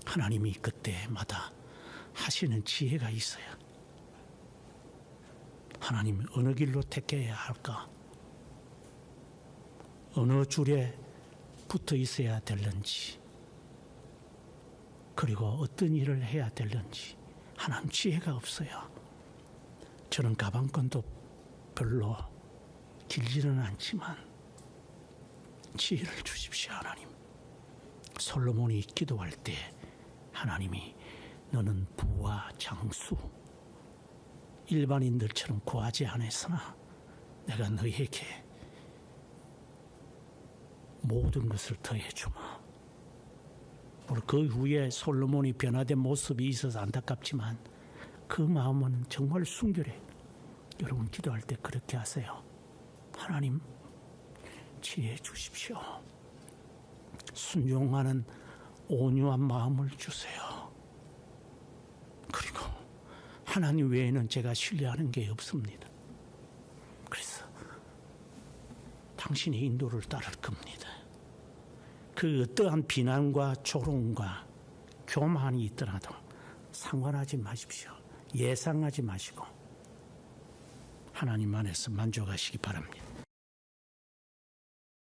하나님이 그때마다 하시는 지혜가 있어요. 하나님 어느 길로 택해야 할까? 어느 줄에 붙어 있어야 될는지, 그리고 어떤 일을 해야 될는지 하나님 지혜가 없어요. 저는 가방끈도 별로 길지는 않지만 지혜를 주십시오. 하나님. 솔로몬이 기도할 때 하나님이 너는 부와 장수 일반인들처럼 구하지 않았으나 내가 너희에게 모든 것을 더해 주마. 물론 그 후에 솔로몬이 변화된 모습이 있어서 안타깝지만 그 마음은 정말 순결해. 여러분 기도할 때 그렇게 하세요. 하나님 지혜 주십시오. 순종하는 온유한 마음을 주세요. 그리고 하나님 외에는 제가 신뢰하는 게 없습니다. 그래서 당신의 인도를 따를 겁니다. 그 어떠한 비난과 조롱과 교만이 있더라도 상관하지 마십시오. 예상하지 마시고 하나님 안에서 만족하시기 바랍니다.